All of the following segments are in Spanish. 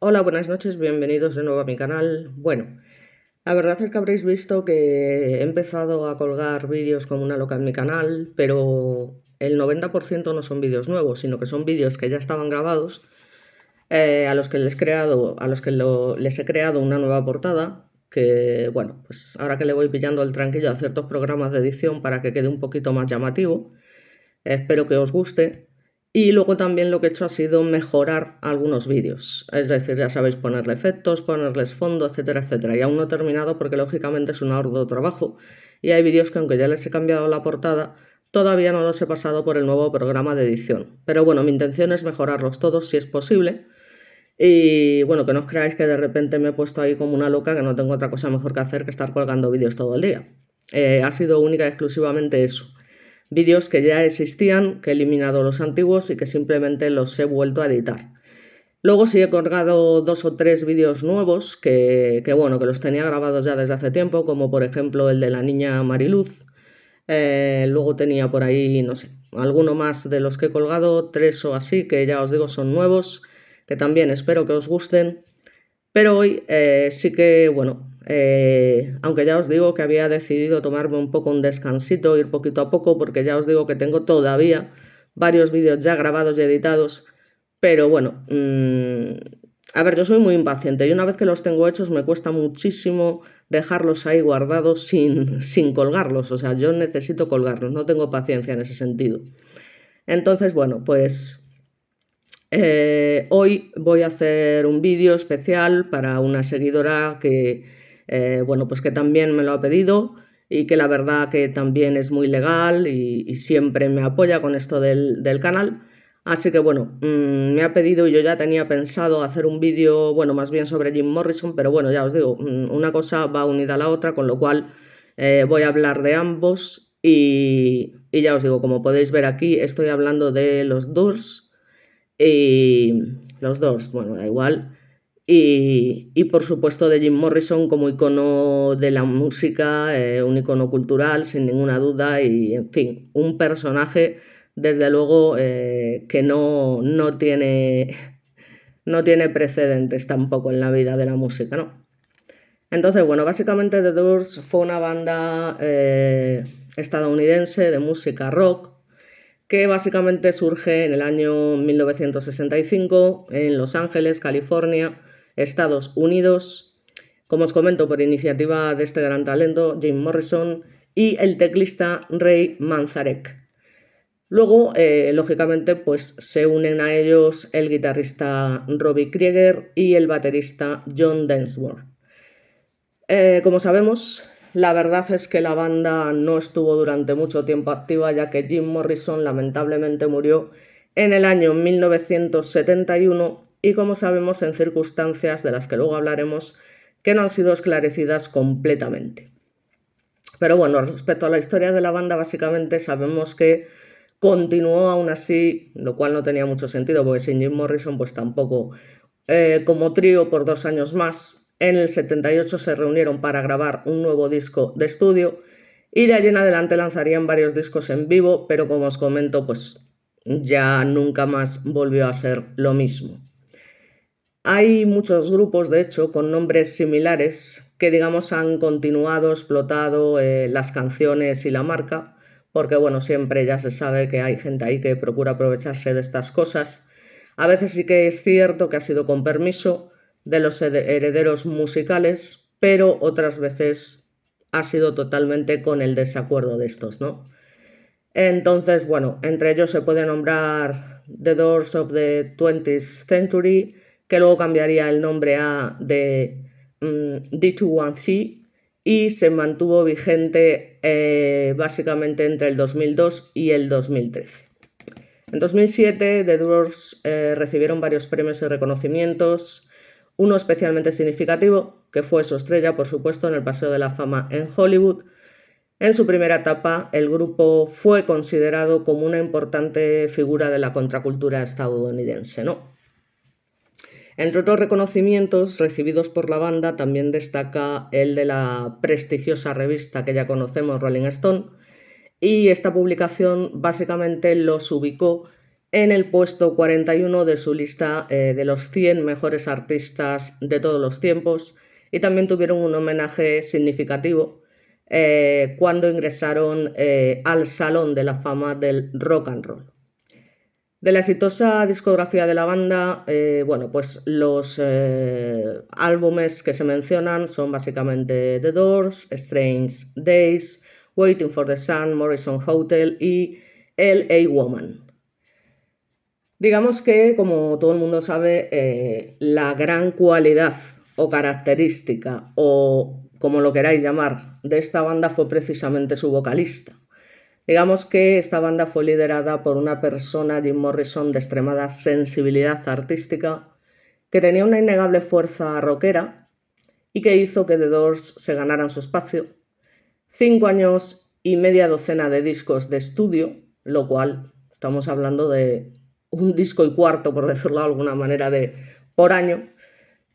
Hola, buenas noches, bienvenidos de nuevo a mi canal. Bueno, la verdad es que habréis visto que he empezado a colgar vídeos como una loca en mi canal, pero el 90% no son vídeos nuevos, sino que son vídeos que ya estaban grabados, a los que les he creado una nueva portada, que bueno, pues ahora que le voy pillando el tranquillo a ciertos programas de edición para que quede un poquito más llamativo. Espero que os guste. Y luego también lo que he hecho ha sido mejorar algunos vídeos. Es decir, ya sabéis, ponerle efectos, ponerles fondo, etcétera, etcétera. Y aún no he terminado porque lógicamente es un arduo trabajo. Y hay vídeos que aunque ya les he cambiado la portada, todavía no los he pasado por el nuevo programa de edición. Pero bueno, mi intención es mejorarlos todos si es posible. Y bueno, que no os creáis que de repente me he puesto ahí como una loca, que no tengo otra cosa mejor que hacer que estar colgando vídeos todo el día. Ha sido única y exclusivamente eso. Vídeos que ya existían, que he eliminado los antiguos y que simplemente los he vuelto a editar. Luego sí he colgado dos o tres vídeos nuevos bueno, que los tenía grabados ya desde hace tiempo, como por ejemplo el de la niña Mariluz. Luego tenía por ahí, no sé, alguno más de los que he colgado, tres o así, que ya os digo son nuevos, que también espero que os gusten. Pero hoy sí que, bueno, aunque ya os digo que había decidido tomarme un poco un descansito, ir poquito a poco, porque ya os digo que tengo todavía varios vídeos ya grabados y editados, pero bueno, a ver, yo soy muy impaciente y una vez que los tengo hechos me cuesta muchísimo dejarlos ahí guardados sin colgarlos, o sea, yo necesito colgarlos, no tengo paciencia en ese sentido. Entonces, bueno, pues hoy voy a hacer un vídeo especial para una seguidora que, bueno, pues que también me lo ha pedido y que la verdad que también es muy legal y siempre me apoya con esto del canal. Así que bueno, me ha pedido y yo ya tenía pensado hacer un vídeo, bueno, más bien sobre Jim Morrison, pero bueno, ya os digo, una cosa va unida a la otra, con lo cual voy a hablar de ambos y ya os digo, como podéis ver aquí, estoy hablando de los Doors y los dos, bueno, da igual. Y por supuesto de Jim Morrison como icono de la música, un icono cultural sin ninguna duda y en fin, un personaje desde luego que no tiene precedentes tampoco en la vida de la música, ¿no? Entonces, bueno, básicamente The Doors fue una banda estadounidense de música rock que básicamente surge en el año 1965 en Los Ángeles, California, Estados Unidos, como os comento, por iniciativa de este gran talento, Jim Morrison, y el teclista Ray Manzarek. Luego, lógicamente, pues se unen a ellos el guitarrista Robbie Krieger y el baterista John Densmore. Como sabemos, la verdad es que la banda no estuvo durante mucho tiempo activa, ya que Jim Morrison lamentablemente murió en el año 1971 y como sabemos en circunstancias de las que luego hablaremos que no han sido esclarecidas completamente. Pero bueno, respecto a la historia de la banda, básicamente sabemos que continuó aún así, lo cual no tenía mucho sentido porque sin Jim Morrison pues tampoco, como trío por 2 años más. En el 78 se reunieron para grabar un nuevo disco de estudio y de allí en adelante lanzarían varios discos en vivo, pero como os comento, pues ya nunca más volvió a ser lo mismo. Hay muchos grupos, de hecho, con nombres similares que, digamos, han continuado, explotado las canciones y la marca, porque, bueno, siempre ya se sabe que hay gente ahí que procura aprovecharse de estas cosas. A veces sí que es cierto que ha sido con permiso de los herederos musicales, pero otras veces ha sido totalmente con el desacuerdo de estos, ¿no? Entonces, bueno, entre ellos se puede nombrar The Doors of the 20th Century, que luego cambiaría el nombre a de D213 y se mantuvo vigente básicamente entre el 2002 y el 2013. En 2007, The Doors recibieron varios premios y reconocimientos, uno especialmente significativo, que fue su estrella, por supuesto, en el Paseo de la Fama en Hollywood. En su primera etapa, el grupo fue considerado como una importante figura de la contracultura estadounidense, ¿no? Entre otros reconocimientos recibidos por la banda también destaca el de la prestigiosa revista que ya conocemos, Rolling Stone, y esta publicación básicamente los ubicó en el puesto 41 de su lista de los 100 mejores artistas de todos los tiempos, y también tuvieron un homenaje significativo cuando ingresaron al Salón de la Fama del Rock and Roll. De la exitosa discografía de la banda, bueno, pues los álbumes que se mencionan son básicamente The Doors, Strange Days, Waiting for the Sun, Morrison Hotel y L.A. Woman. Digamos que, como todo el mundo sabe, la gran cualidad o característica, o como lo queráis llamar, de esta banda fue precisamente su vocalista. Digamos que esta banda fue liderada por una persona, Jim Morrison, de extremada sensibilidad artística, que tenía una innegable fuerza rockera y que hizo que The Doors se ganaran su espacio. 5 años y media docena de discos de estudio, lo cual estamos hablando de un disco y cuarto, por decirlo de alguna manera, por año.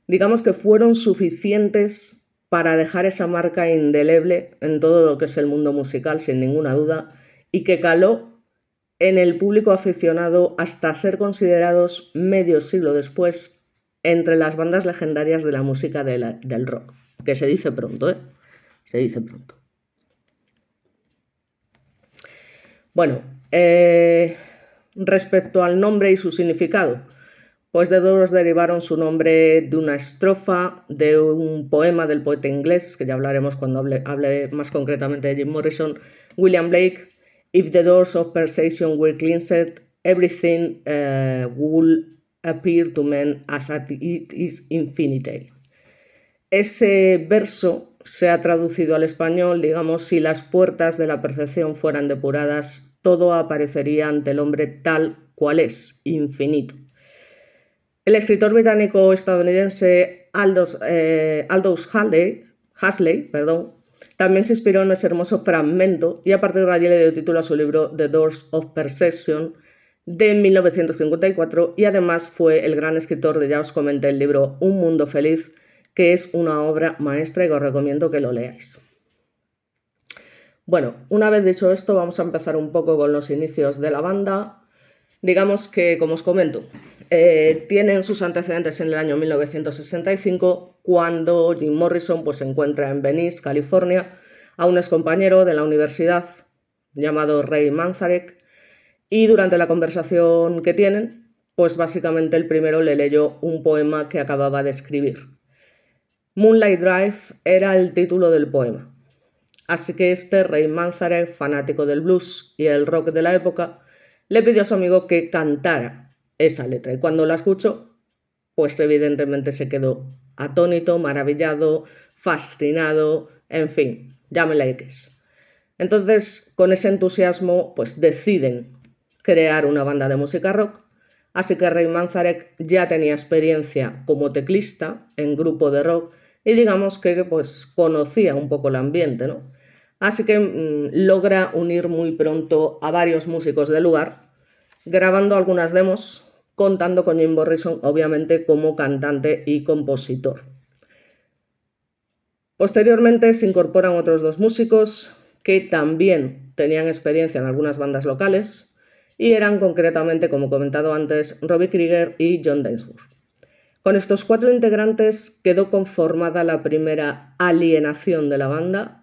Digamos que fueron suficientes para dejar esa marca indeleble en todo lo que es el mundo musical, sin ninguna duda, y que caló en el público aficionado hasta ser considerados medio siglo después entre las bandas legendarias de la música del rock. Que se dice pronto, ¿eh? Se dice pronto. Bueno, respecto al nombre y su significado, pues The Doors derivaron su nombre de una estrofa de un poema del poeta inglés, que ya hablaremos cuando hable más concretamente de Jim Morrison, William Blake. If the doors of perception were cleansed, everything will appear to men as it is infinity. Ese verso se ha traducido al español, digamos, si las puertas de la percepción fueran depuradas, todo aparecería ante el hombre tal cual es, infinito. El escritor británico-estadounidense Aldous Huxley, también se inspiró en ese hermoso fragmento y a partir de allí le dio título a su libro The Doors of Perception de 1954, y además fue el gran escritor de, ya os comenté, el libro Un Mundo Feliz, que es una obra maestra y que os recomiendo que lo leáis. Bueno, una vez dicho esto, vamos a empezar un poco con los inicios de la banda. Digamos que, como os comento, tienen sus antecedentes en el año 1965, cuando Jim Morrison pues, se encuentra en Venice, California, a un excompañero de la universidad llamado Ray Manzarek, y durante la conversación que tienen, pues básicamente el primero le leyó un poema que acababa de escribir. Moonlight Drive era el título del poema. Así que Ray Manzarek, fanático del blues y el rock de la época, le pidió a su amigo que cantara esa letra. Y cuando la escuchó, pues evidentemente se quedó atónito, maravillado, fascinado, en fin, llámela X. Entonces, con ese entusiasmo, pues deciden crear una banda de música rock. Así que Ray Manzarek ya tenía experiencia como teclista en grupo de rock y digamos que pues conocía un poco el ambiente, ¿no? Así que logra unir muy pronto a varios músicos del lugar, grabando algunas demos, contando con Jim Morrison, obviamente, como cantante y compositor. Posteriormente se incorporan otros 2 músicos que también tenían experiencia en algunas bandas locales y eran concretamente, como he comentado antes, Robbie Krieger y John Densmore. Con estos 4 integrantes quedó conformada la primera alineación de la banda,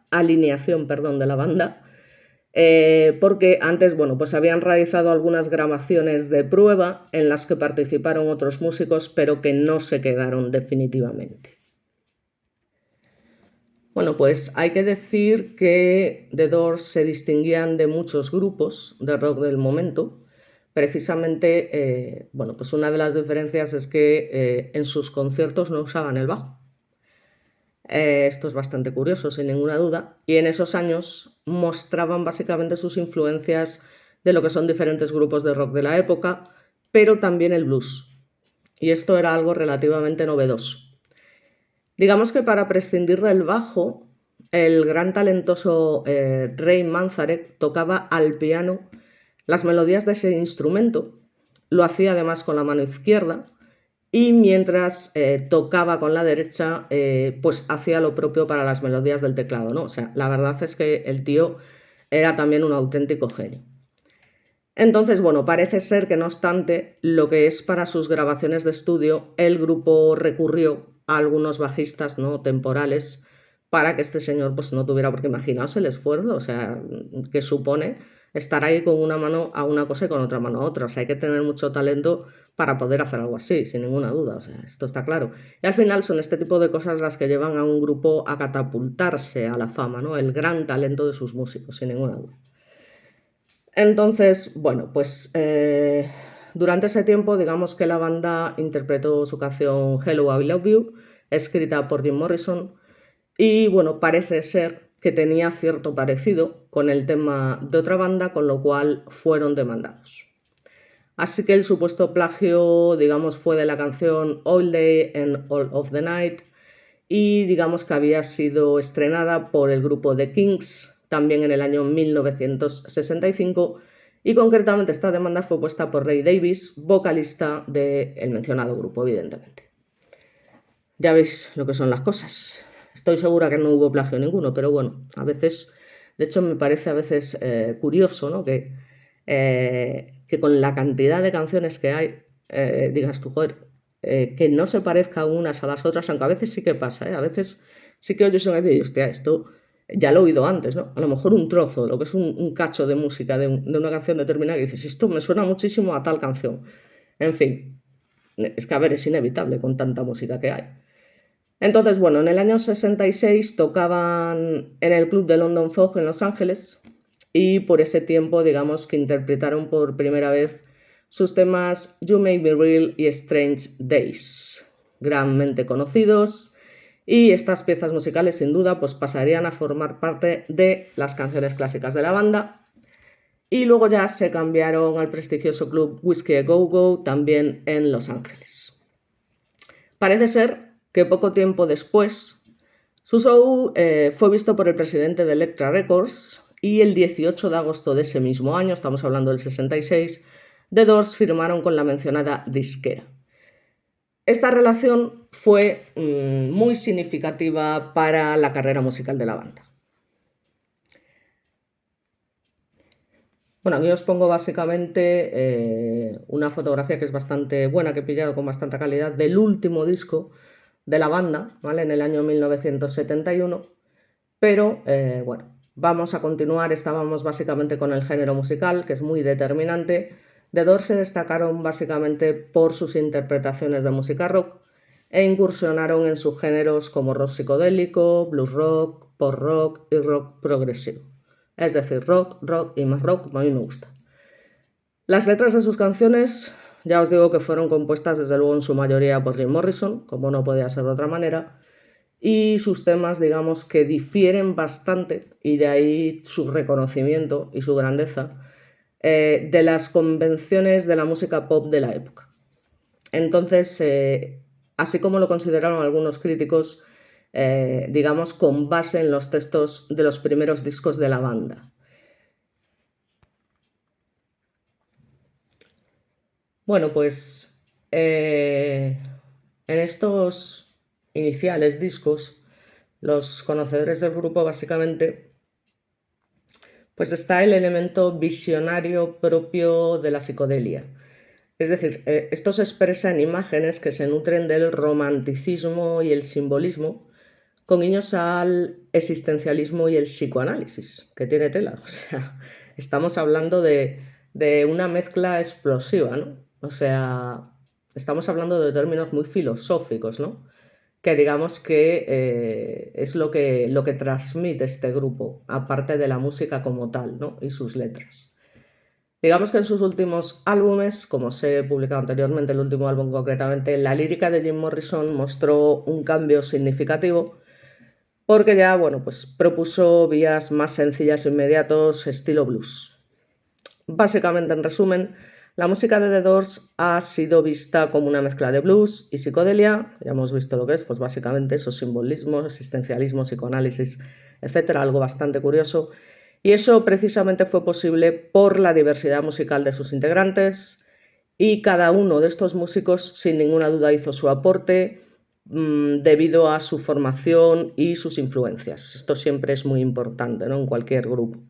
porque antes, bueno, pues habían realizado algunas grabaciones de prueba en las que participaron otros músicos, pero que no se quedaron definitivamente. Bueno, pues hay que decir que The Doors se distinguían de muchos grupos de rock del momento. Precisamente, bueno, pues una de las diferencias es que en sus conciertos no usaban el bajo. Esto es bastante curioso, sin ninguna duda, y en esos años mostraban básicamente sus influencias de lo que son diferentes grupos de rock de la época, pero también el blues, y esto era algo relativamente novedoso. Digamos que para prescindir del bajo, el gran talentoso Ray Manzarek tocaba al piano las melodías de ese instrumento, lo hacía además con la mano izquierda, y mientras tocaba con la derecha, pues hacía lo propio para las melodías del teclado, ¿no? O sea, la verdad es que el tío era también un auténtico genio. Entonces, bueno, parece ser que no obstante, lo que es para sus grabaciones de estudio, el grupo recurrió a algunos bajistas, ¿no?, temporales para que este señor pues no tuviera, porque imaginaos el esfuerzo, o sea, que supone estar ahí con una mano a una cosa y con otra mano a otra. O sea, hay que tener mucho talento para poder hacer algo así, sin ninguna duda, o sea, esto está claro. Y al final son este tipo de cosas las que llevan a un grupo a catapultarse a la fama, ¿no? El gran talento de sus músicos, sin ninguna duda. Entonces, bueno, pues durante ese tiempo, digamos que la banda interpretó su canción Hello, I Love You, escrita por Jim Morrison, y bueno, parece ser que tenía cierto parecido con el tema de otra banda, con lo cual fueron demandados. Así que el supuesto plagio, digamos, fue de la canción All Day and All of the Night, y digamos que había sido estrenada por el grupo The Kings también en el año 1965, y concretamente esta demanda fue puesta por Ray Davies, vocalista del mencionado grupo, evidentemente. Ya veis lo que son las cosas. Estoy segura que no hubo plagio ninguno, pero bueno, a veces, de hecho me parece a veces curioso, ¿no?, que con la cantidad de canciones que hay, digas tú, joder, que no se parezcan unas a las otras, aunque a veces sí que pasa, a veces sí que oyes una vez y digo, hostia, esto ya lo he oído antes, ¿no? A lo mejor un trozo, lo que es un cacho de música de una canción determinada, y dices, esto me suena muchísimo a tal canción. En fin, es que a ver, es inevitable con tanta música que hay. Entonces, bueno, en el año 66 tocaban en el club de London Fog en Los Ángeles, y por ese tiempo, digamos que interpretaron por primera vez sus temas You Make Me Real y Strange Days, granmente conocidos, y estas piezas musicales sin duda pues pasarían a formar parte de las canciones clásicas de la banda, y luego ya se cambiaron al prestigioso club Whiskey a Go Go también en Los Ángeles. Parece ser que poco tiempo después su show fue visto por el presidente de Elektra Records, y el 18 de agosto de ese mismo año, estamos hablando del 66, The Doors firmaron con la mencionada disquera. Esta relación fue muy significativa para la carrera musical de la banda. Bueno, aquí os pongo básicamente una fotografía que es bastante buena, que he pillado con bastante calidad, del último disco de la banda, ¿vale?, en el año 1971, pero bueno, vamos a continuar. Estábamos básicamente con el género musical, que es muy determinante. The Doors se destacaron básicamente por sus interpretaciones de música rock e incursionaron en subgéneros como rock psicodélico, blues rock, pop rock y rock progresivo. Es decir, rock y más rock, como a mí me gusta. Las letras de sus canciones, ya os digo que fueron compuestas desde luego en su mayoría por Jim Morrison, como no podía ser de otra manera, y sus temas, digamos que difieren bastante, y de ahí su reconocimiento y su grandeza, de las convenciones de la música pop de la época. Entonces, así como lo consideraron algunos críticos, digamos, con base en los textos de los primeros discos de la banda. Bueno, pues en estos iniciales discos, los conocedores del grupo básicamente, pues está el elemento visionario propio de la psicodelia. Es decir, esto se expresa en imágenes que se nutren del romanticismo y el simbolismo, con guiños al existencialismo y el psicoanálisis, que tiene tela. O sea, estamos hablando de una mezcla explosiva, ¿no? O sea, estamos hablando de términos muy filosóficos, ¿no?, que digamos que es lo que transmite este grupo, aparte de la música como tal, ¿no?, y sus letras. Digamos que en sus últimos álbumes, como os he publicado anteriormente, el último álbum concretamente, la lírica de Jim Morrison mostró un cambio significativo, porque ya, bueno, pues propuso vías más sencillas e inmediatos, estilo blues. Básicamente, en resumen, la música de The Doors ha sido vista como una mezcla de blues y psicodelia. Ya hemos visto lo que es, pues básicamente esos simbolismos, existencialismo, psicoanálisis, etcétera, algo bastante curioso. Y eso precisamente fue posible por la diversidad musical de sus integrantes, y cada uno de estos músicos sin ninguna duda hizo su aporte debido a su formación y sus influencias. Esto siempre es muy importante, ¿no?, en cualquier grupo.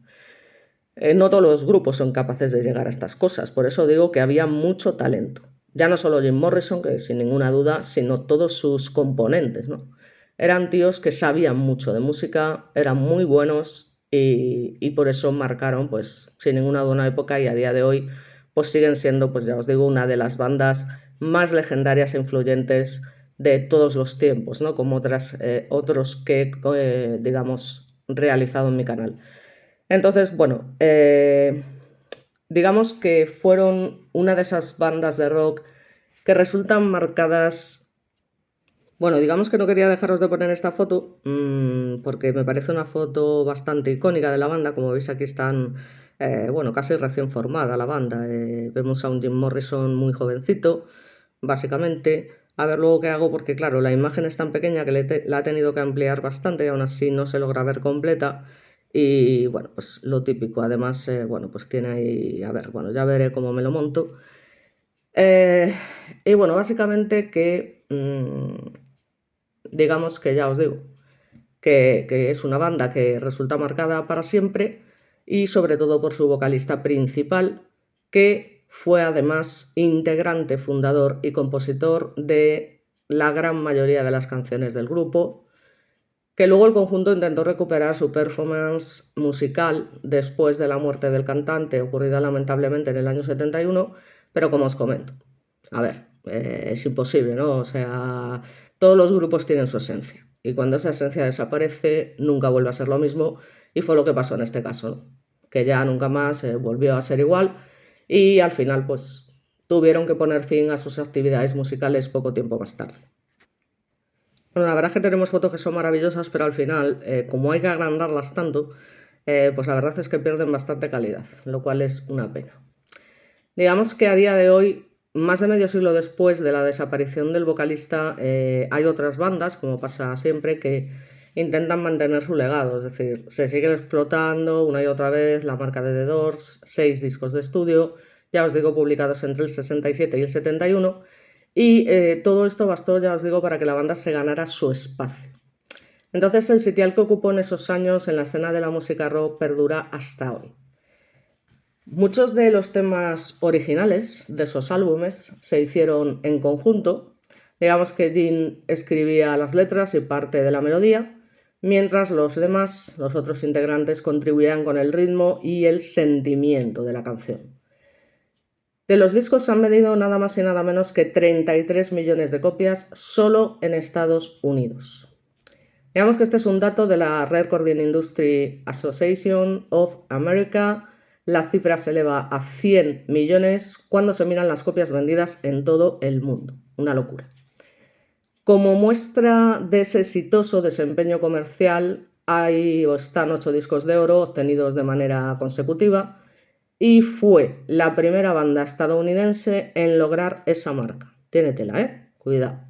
No todos los grupos son capaces de llegar a estas cosas, por eso digo que había mucho talento. Ya no solo Jim Morrison, que sin ninguna duda, sino todos sus componentes, ¿no? Eran tíos que sabían mucho de música, eran muy buenos y por eso marcaron, pues, sin ninguna duda una época y a día de hoy, pues siguen siendo, pues ya os digo, una de las bandas más legendarias e influyentes de todos los tiempos, ¿no? Como otros que, digamos, realizado en mi canal. Entonces, bueno, digamos que fueron una de esas bandas de rock que resultan marcadas. Bueno, digamos que no quería dejaros de poner esta foto porque me parece una foto bastante icónica de la banda. Como veis, aquí están, bueno, casi recién formada la banda. Vemos a un Jim Morrison muy jovencito, básicamente. A ver luego qué hago, porque claro, la imagen es tan pequeña que la he tenido que ampliar bastante y aún así no se logra ver completa. Y bueno, pues lo típico. Además, bueno, pues tiene ahí, a ver, bueno, ya veré cómo me lo monto. Eh, y bueno, básicamente que, digamos que ya os digo, que es una banda que resulta marcada para siempre y sobre todo por su vocalista principal, que fue además integrante, fundador y compositor de la gran mayoría de las canciones del grupo, que luego el conjunto intentó recuperar su performance musical después de la muerte del cantante, ocurrida lamentablemente en el año 71, pero como os comento, a ver, es imposible, ¿no? O sea, todos los grupos tienen su esencia, y cuando esa esencia desaparece, nunca vuelve a ser lo mismo, y fue lo que pasó en este caso, ¿no? Que ya nunca más volvió a ser igual, y al final, pues, tuvieron que poner fin a sus actividades musicales poco tiempo más tarde. Bueno, la verdad es que tenemos fotos que son maravillosas, pero al final, como hay que agrandarlas tanto, pues la verdad es que pierden bastante calidad, lo cual es una pena. Digamos que a día de hoy, más de medio siglo después de la desaparición del vocalista, hay otras bandas, como pasa siempre, que intentan mantener su legado, es decir, se siguen explotando una y otra vez la marca de The Doors, 6 discos de estudio, ya os digo, publicados entre el 67 y el 71, y todo esto bastó, ya os digo, para que la banda se ganara su espacio. Entonces el sitial que ocupó en esos años en la escena de la música rock perdura hasta hoy. Muchos de los temas originales de esos álbumes se hicieron en conjunto. Digamos que Dean escribía las letras y parte de la melodía, mientras los demás, los otros integrantes, contribuían con el ritmo y el sentimiento de la canción. De los discos se han vendido nada más y nada menos que 33 millones de copias solo en Estados Unidos. Digamos que este es un dato de la Recording Industry Association of America. La cifra se eleva a 100 millones cuando se miran las copias vendidas en todo el mundo. Una locura. Como muestra de ese exitoso desempeño comercial, hay o están 8 discos de oro obtenidos de manera consecutiva y fue la primera banda estadounidense en lograr esa marca. Tiene tela, cuidado.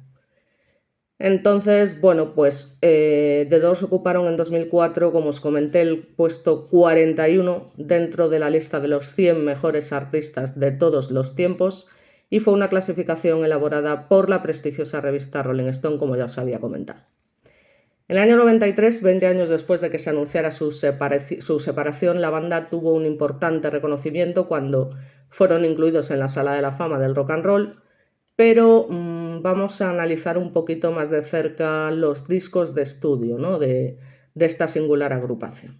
Entonces, bueno, pues The Doors ocuparon en 2004, como os comenté, el puesto 41 dentro de la lista de los 100 mejores artistas de todos los tiempos y fue una clasificación elaborada por la prestigiosa revista Rolling Stone, como ya os había comentado. En el año 93, 20 años después de que se anunciara su separación, la banda tuvo un importante reconocimiento cuando fueron incluidos en la Sala de la Fama del Rock and Roll, pero vamos a analizar un poquito más de cerca los discos de estudio, ¿no? de esta singular agrupación.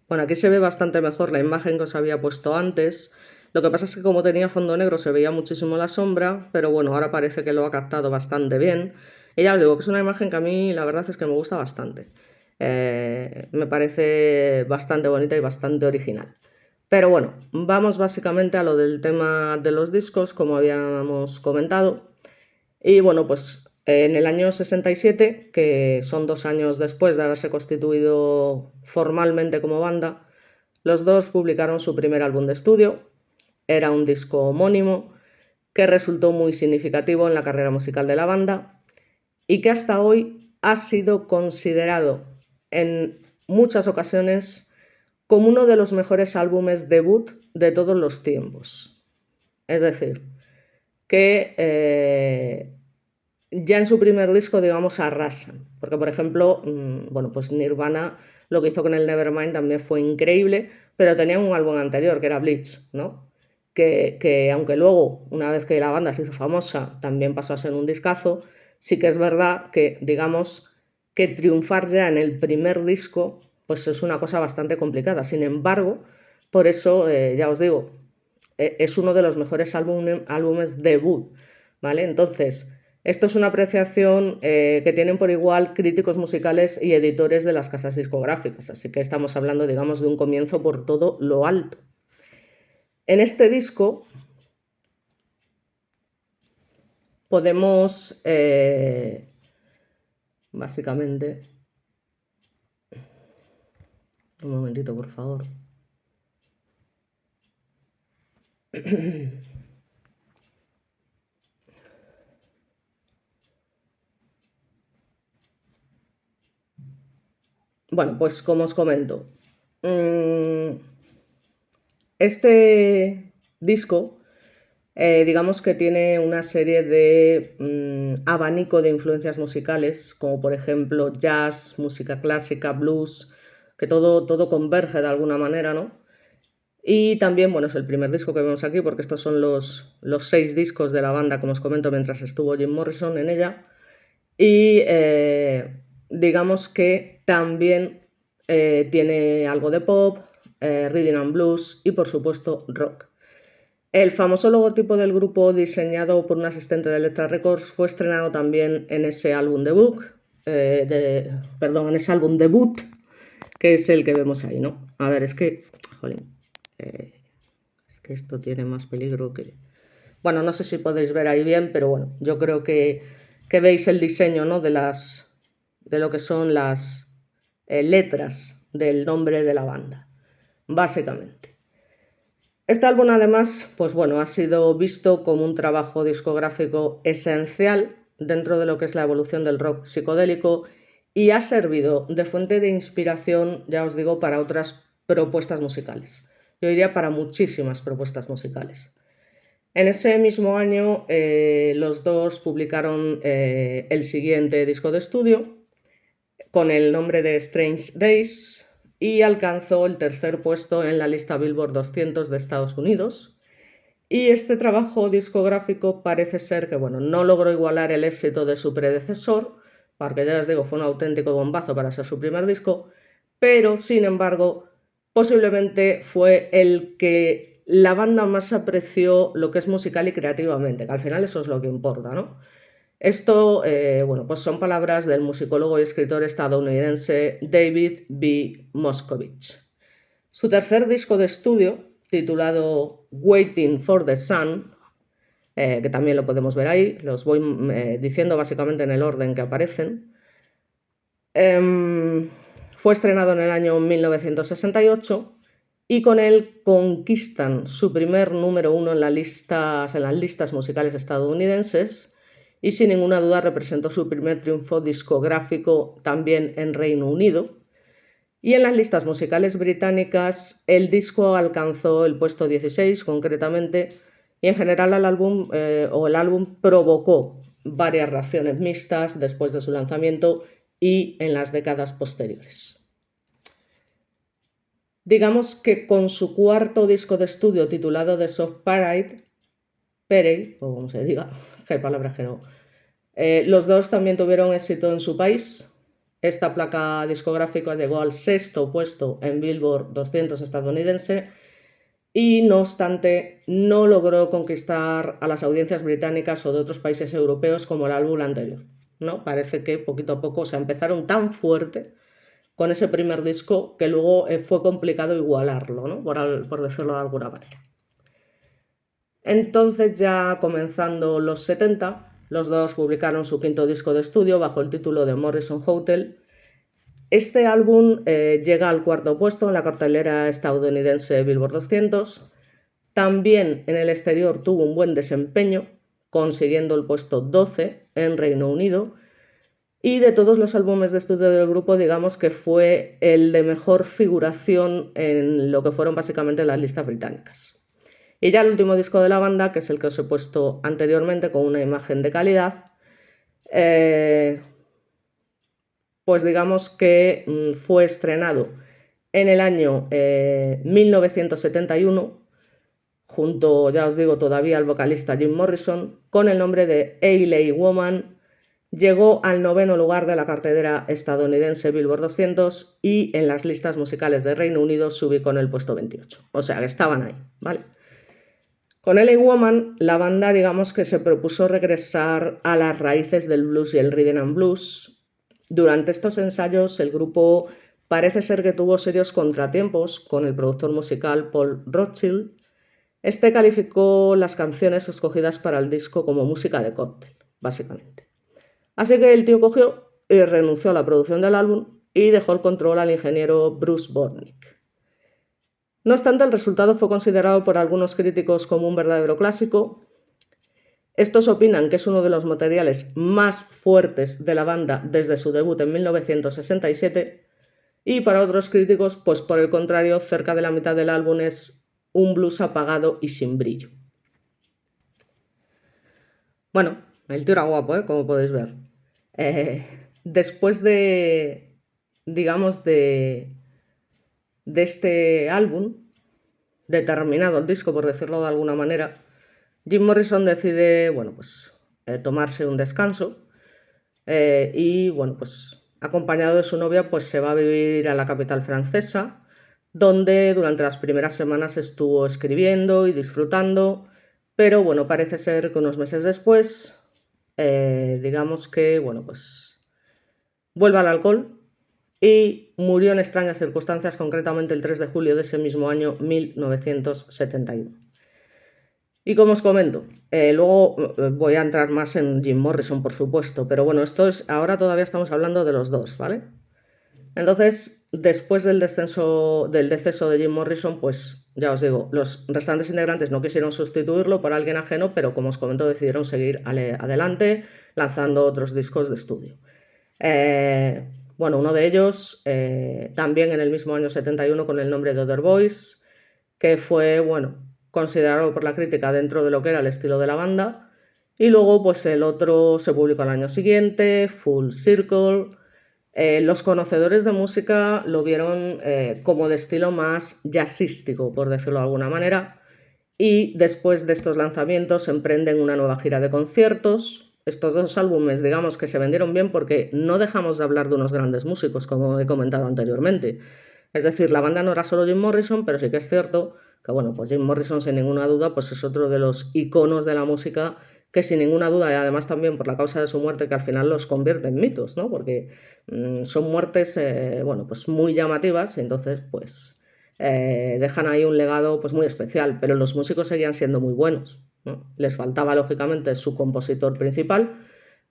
Bueno, aquí se ve bastante mejor la imagen que os había puesto antes. Lo que pasa es que como tenía fondo negro se veía muchísimo la sombra, pero bueno, ahora parece que lo ha captado bastante bien. Y ya os digo que es una imagen que a mí la verdad es que me gusta bastante. Me parece bastante bonita y bastante original. Pero bueno, vamos básicamente a lo del tema de los discos, como habíamos comentado. Y bueno, pues en el año 67, que son 2 años después de haberse constituido formalmente como banda, los dos publicaron su primer álbum de estudio. Era un disco homónimo que resultó muy significativo en la carrera musical de la banda y que hasta hoy ha sido considerado en muchas ocasiones como uno de los mejores álbumes debut de todos los tiempos. Es decir, que ya en su primer disco, digamos, arrasan. Porque, por ejemplo, bueno, pues Nirvana lo que hizo con el Nevermind también fue increíble, pero tenía un álbum anterior, que era Bleach, ¿no? Que aunque luego, una vez que la banda se hizo famosa, también pasó a ser un discazo, sí que es verdad que, digamos, que triunfar ya en el primer disco, pues es una cosa bastante complicada. Sin embargo, por eso, ya os digo, es uno de los mejores álbumes debut, ¿vale? Entonces, esto es una apreciación que tienen por igual críticos musicales y editores de las casas discográficas, así que estamos hablando, digamos, de un comienzo por todo lo alto. En este disco podemos, básicamente, un momentito, por favor. Bueno, pues como os comento, este disco, digamos que tiene una serie de abanico de influencias musicales, como por ejemplo jazz, música clásica, blues, que todo converge de alguna manera, ¿no? Y también, bueno, es el primer disco que vemos aquí, porque estos son los 6 discos de la banda, como os comento, mientras estuvo Jim Morrison en ella. Y digamos que también tiene algo de pop, rhythm and blues y por supuesto rock. El famoso logotipo del grupo, diseñado por un asistente de Elektra Records, fue estrenado también en ese álbum debut, en ese álbum debut, que es el que vemos ahí, ¿no? A ver, es que, jolín, es que esto tiene más peligro que... Bueno, no sé si podéis ver ahí bien, pero bueno, yo creo que veis el diseño, ¿no? de lo que son las letras del nombre de la banda, básicamente. Este álbum, además, pues bueno, ha sido visto como un trabajo discográfico esencial dentro de lo que es la evolución del rock psicodélico y ha servido de fuente de inspiración, ya os digo, para otras propuestas musicales. Yo diría para muchísimas propuestas musicales. En ese mismo año, los dos publicaron el siguiente disco de estudio con el nombre de Strange Days y alcanzó el tercer puesto en la lista Billboard 200 de Estados Unidos. Y este trabajo discográfico parece ser que, bueno, no logró igualar el éxito de su predecesor, porque ya os digo, fue un auténtico bombazo para ser su primer disco, pero sin embargo, posiblemente fue el que la banda más apreció lo que es musical y creativamente, que al final eso es lo que importa, ¿no? Esto, bueno, pues son palabras del musicólogo y escritor estadounidense David B. Moscovich. Su tercer disco de estudio, titulado Waiting for the Sun, que también lo podemos ver ahí, los voy diciendo básicamente en el orden que aparecen, fue estrenado en el año 1968 y con él conquistan su primer número 1 en las listas musicales estadounidenses y sin ninguna duda representó su primer triunfo discográfico también en Reino Unido. Y en las listas musicales británicas el disco alcanzó el puesto 16 concretamente, y en general el álbum provocó varias reacciones mixtas después de su lanzamiento y en las décadas posteriores. Digamos que con su cuarto disco de estudio titulado The Soft Parade, o como se diga, que hay palabras que no, los dos también tuvieron éxito en su país. Esta placa discográfica llegó al sexto puesto en Billboard 200 estadounidense y, no obstante, no logró conquistar a las audiencias británicas o de otros países europeos como el álbum anterior, ¿no? Parece que poquito a poco empezaron tan fuerte con ese primer disco que luego fue complicado igualarlo, ¿no? Por decirlo de alguna manera. Entonces, ya comenzando los 70, los dos publicaron su quinto disco de estudio bajo el título de Morrison Hotel. Este álbum llega al cuarto puesto en la cartelera estadounidense Billboard 200. También en el exterior tuvo un buen desempeño, consiguiendo el puesto 12 en Reino Unido. Y de todos los álbumes de estudio del grupo, digamos que fue el de mejor figuración en lo que fueron básicamente las listas británicas. Y ya el último disco de la banda, que es el que os he puesto anteriormente con una imagen de calidad, pues digamos que fue estrenado en el año 1971, junto, ya os digo, todavía al vocalista Jim Morrison, con el nombre de A.L.A. Woman. Llegó al 9º lugar de la cartelera estadounidense Billboard 200 y en las listas musicales de Reino Unido se ubicó en el puesto 28. O sea, que estaban ahí, ¿vale? Con A.L.A. Woman, la banda, digamos que se propuso regresar a las raíces del blues y el rhythm and blues. Durante estos ensayos, el grupo parece ser que tuvo serios contratiempos con el productor musical Paul Rothchild. Este calificó las canciones escogidas para el disco como música de cóctel, básicamente. Así que el tío cogió y renunció a la producción del álbum y dejó el control al ingeniero Bruce Bornick. No obstante, el resultado fue considerado por algunos críticos como un verdadero clásico. Estos opinan que es uno de los materiales más fuertes de la banda desde su debut en 1967 y para otros críticos, pues por el contrario, cerca de la mitad del álbum es un blues apagado y sin brillo. Bueno, el tío era guapo, como podéis ver. Después digamos, de este álbum, determinado el disco, por decirlo de alguna manera, Jim Morrison decide, bueno, pues tomarse un descanso y, bueno, pues acompañado de su novia, pues se va a vivir a la capital francesa, donde durante las primeras semanas estuvo escribiendo y disfrutando, pero bueno, parece ser que unos meses después, digamos que, bueno, pues vuelve al alcohol y murió en extrañas circunstancias, concretamente el 3 de julio de ese mismo año 1971. Y como os comento, luego voy a entrar más en Jim Morrison, por supuesto, pero bueno, ahora todavía estamos hablando de los dos, ¿vale? Entonces, después del deceso de Jim Morrison, pues ya os digo, los restantes integrantes no quisieron sustituirlo por alguien ajeno, pero como os comento, decidieron seguir adelante lanzando otros discos de estudio. Bueno, uno de ellos también en el mismo año 71 con el nombre de Other Voice, que fue, bueno, considerado por la crítica dentro de lo que era el estilo de la banda. Y luego, pues el otro se publicó al año siguiente, Full Circle. Los conocedores de música lo vieron como de estilo más jazzístico, por decirlo de alguna manera. Y después de estos lanzamientos emprenden una nueva gira de conciertos. Estos dos álbumes, digamos que se vendieron bien porque no dejamos de hablar de unos grandes músicos, como he comentado anteriormente. Es decir, la banda no era solo Jim Morrison, pero sí que es cierto que, bueno, pues Jim Morrison sin ninguna duda pues es otro de los iconos de la música que sin ninguna duda, y además también por la causa de su muerte, que al final los convierte en mitos, ¿no? Porque son muertes, bueno, pues muy llamativas, y entonces pues dejan ahí un legado pues muy especial, pero los músicos seguían siendo muy buenos, ¿no? Les faltaba lógicamente su compositor principal,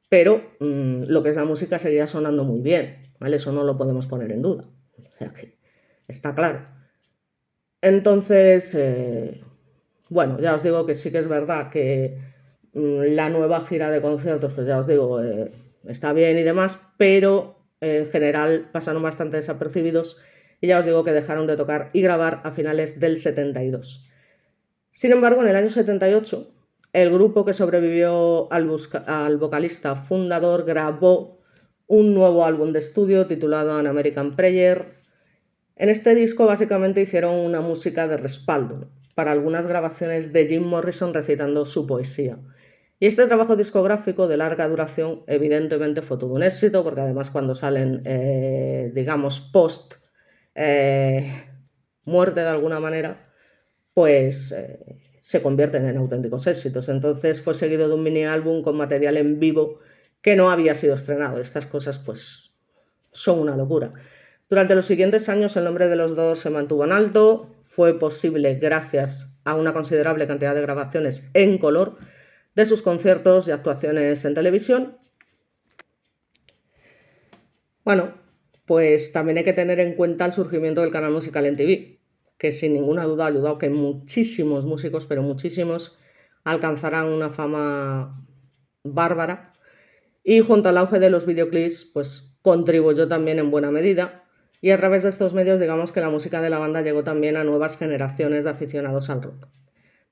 pero lo que es la música seguía sonando muy bien, ¿vale? Eso no lo podemos poner en duda, o sea que está claro. Entonces, bueno, ya os digo que sí que es verdad que la nueva gira de conciertos, pues ya os digo, está bien y demás, pero en general pasaron bastante desapercibidos y ya os digo que dejaron de tocar y grabar a finales del 72. Sin embargo, en el año 78, el grupo que sobrevivió al vocalista fundador grabó un nuevo álbum de estudio titulado An American Prayer. En este disco básicamente hicieron una música de respaldo para algunas grabaciones de Jim Morrison recitando su poesía. Y este trabajo discográfico de larga duración evidentemente fue todo un éxito, porque además cuando salen, digamos, post muerte de alguna manera, pues se convierten en auténticos éxitos. Entonces fue seguido de un mini álbum con material en vivo que no había sido estrenado. Estas cosas pues son una locura. Durante los siguientes años el nombre de los dos se mantuvo en alto. Fue posible gracias a una considerable cantidad de grabaciones en color de sus conciertos y actuaciones en televisión. Bueno, pues también hay que tener en cuenta el surgimiento del canal musical en TV, que sin ninguna duda ha ayudado a que muchísimos músicos, pero muchísimos, alcanzaran una fama bárbara. Y junto al auge de los videoclips, pues contribuyó también en buena medida. Y a través de estos medios, digamos que la música de la banda llegó también a nuevas generaciones de aficionados al rock.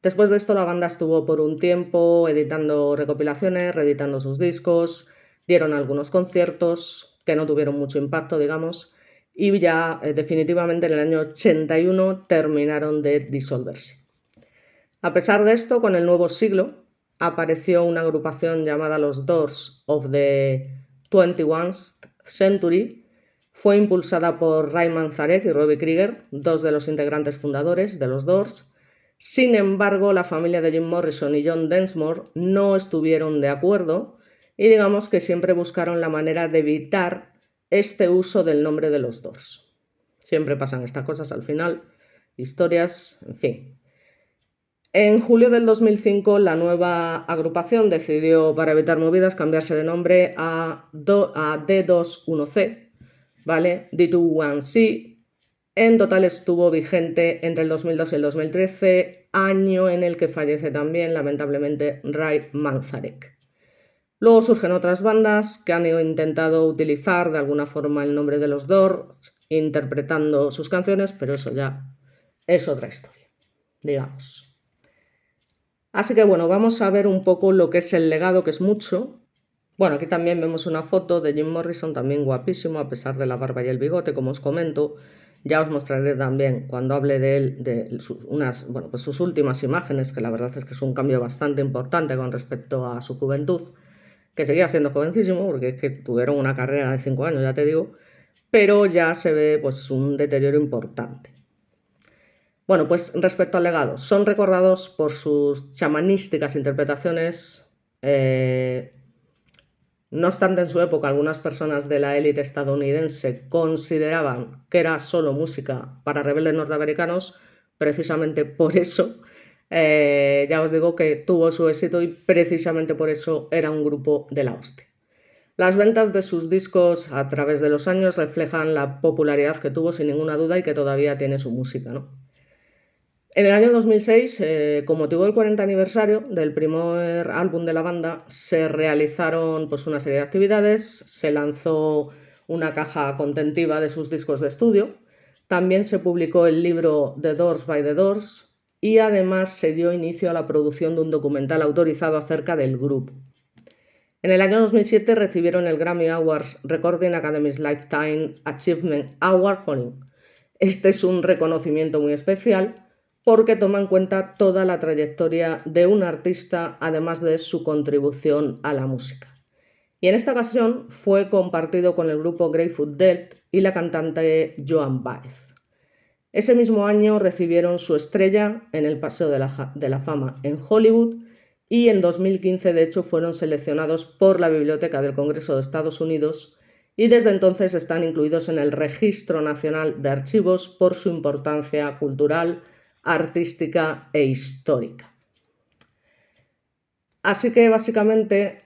Después de esto, la banda estuvo por un tiempo editando recopilaciones, reeditando sus discos, dieron algunos conciertos que no tuvieron mucho impacto, digamos, y ya definitivamente en el año 81 terminaron de disolverse. A pesar de esto, con el nuevo siglo apareció una agrupación llamada los Doors of the 21st Century. Fue impulsada por Ray Manzarek y Robbie Krieger, dos de los integrantes fundadores de los Doors. Sin embargo, la familia de Jim Morrison y John Densmore no estuvieron de acuerdo y digamos que siempre buscaron la manera de evitar este uso del nombre de los Doors. Siempre pasan estas cosas al final, historias, en fin. En julio del 2005, la nueva agrupación decidió, para evitar movidas, cambiarse de nombre a D21C, ¿vale? D21C. En total estuvo vigente entre el 2002 y el 2013, año en el que fallece también, lamentablemente, Ray Manzarek. Luego surgen otras bandas que han intentado utilizar de alguna forma el nombre de los Doors, interpretando sus canciones, pero eso ya es otra historia, digamos. Así que bueno, vamos a ver un poco lo que es el legado, que es mucho. Bueno, aquí también vemos una foto de Jim Morrison, también guapísimo, a pesar de la barba y el bigote, como os comento. Ya os mostraré también, cuando hable de él, de sus últimas imágenes, que la verdad es que es un cambio bastante importante con respecto a su juventud, que seguía siendo jovencísimo, porque es que tuvieron una carrera de 5 años, ya te digo, pero ya se ve pues un deterioro importante. Bueno, pues respecto al legado, son recordados por sus chamanísticas interpretaciones. No obstante, en su época algunas personas de la élite estadounidense consideraban que era solo música para rebeldes norteamericanos. Precisamente por eso, ya os digo que tuvo su éxito y precisamente por eso era un grupo de la hostia. Las ventas de sus discos a través de los años reflejan la popularidad que tuvo, sin ninguna duda, y que todavía tiene su música, ¿no? En el año 2006, con motivo del 40 aniversario del primer álbum de la banda, se realizaron pues, una serie de actividades, se lanzó una caja contentiva de sus discos de estudio, también se publicó el libro The Doors by the Doors y además se dio inicio a la producción de un documental autorizado acerca del grupo. En el año 2007 recibieron el Grammy Awards Recording Academy's Lifetime Achievement Award. Este es un reconocimiento muy especial porque toma en cuenta toda la trayectoria de un artista, además de su contribución a la música. Y en esta ocasión fue compartido con el grupo Grateful Dead y la cantante Joan Baez. Ese mismo año recibieron su estrella en el Paseo de la Fama en Hollywood y en 2015 de hecho fueron seleccionados por la Biblioteca del Congreso de Estados Unidos y desde entonces están incluidos en el Registro Nacional de Archivos por su importancia cultural, artística e histórica. Así que básicamente,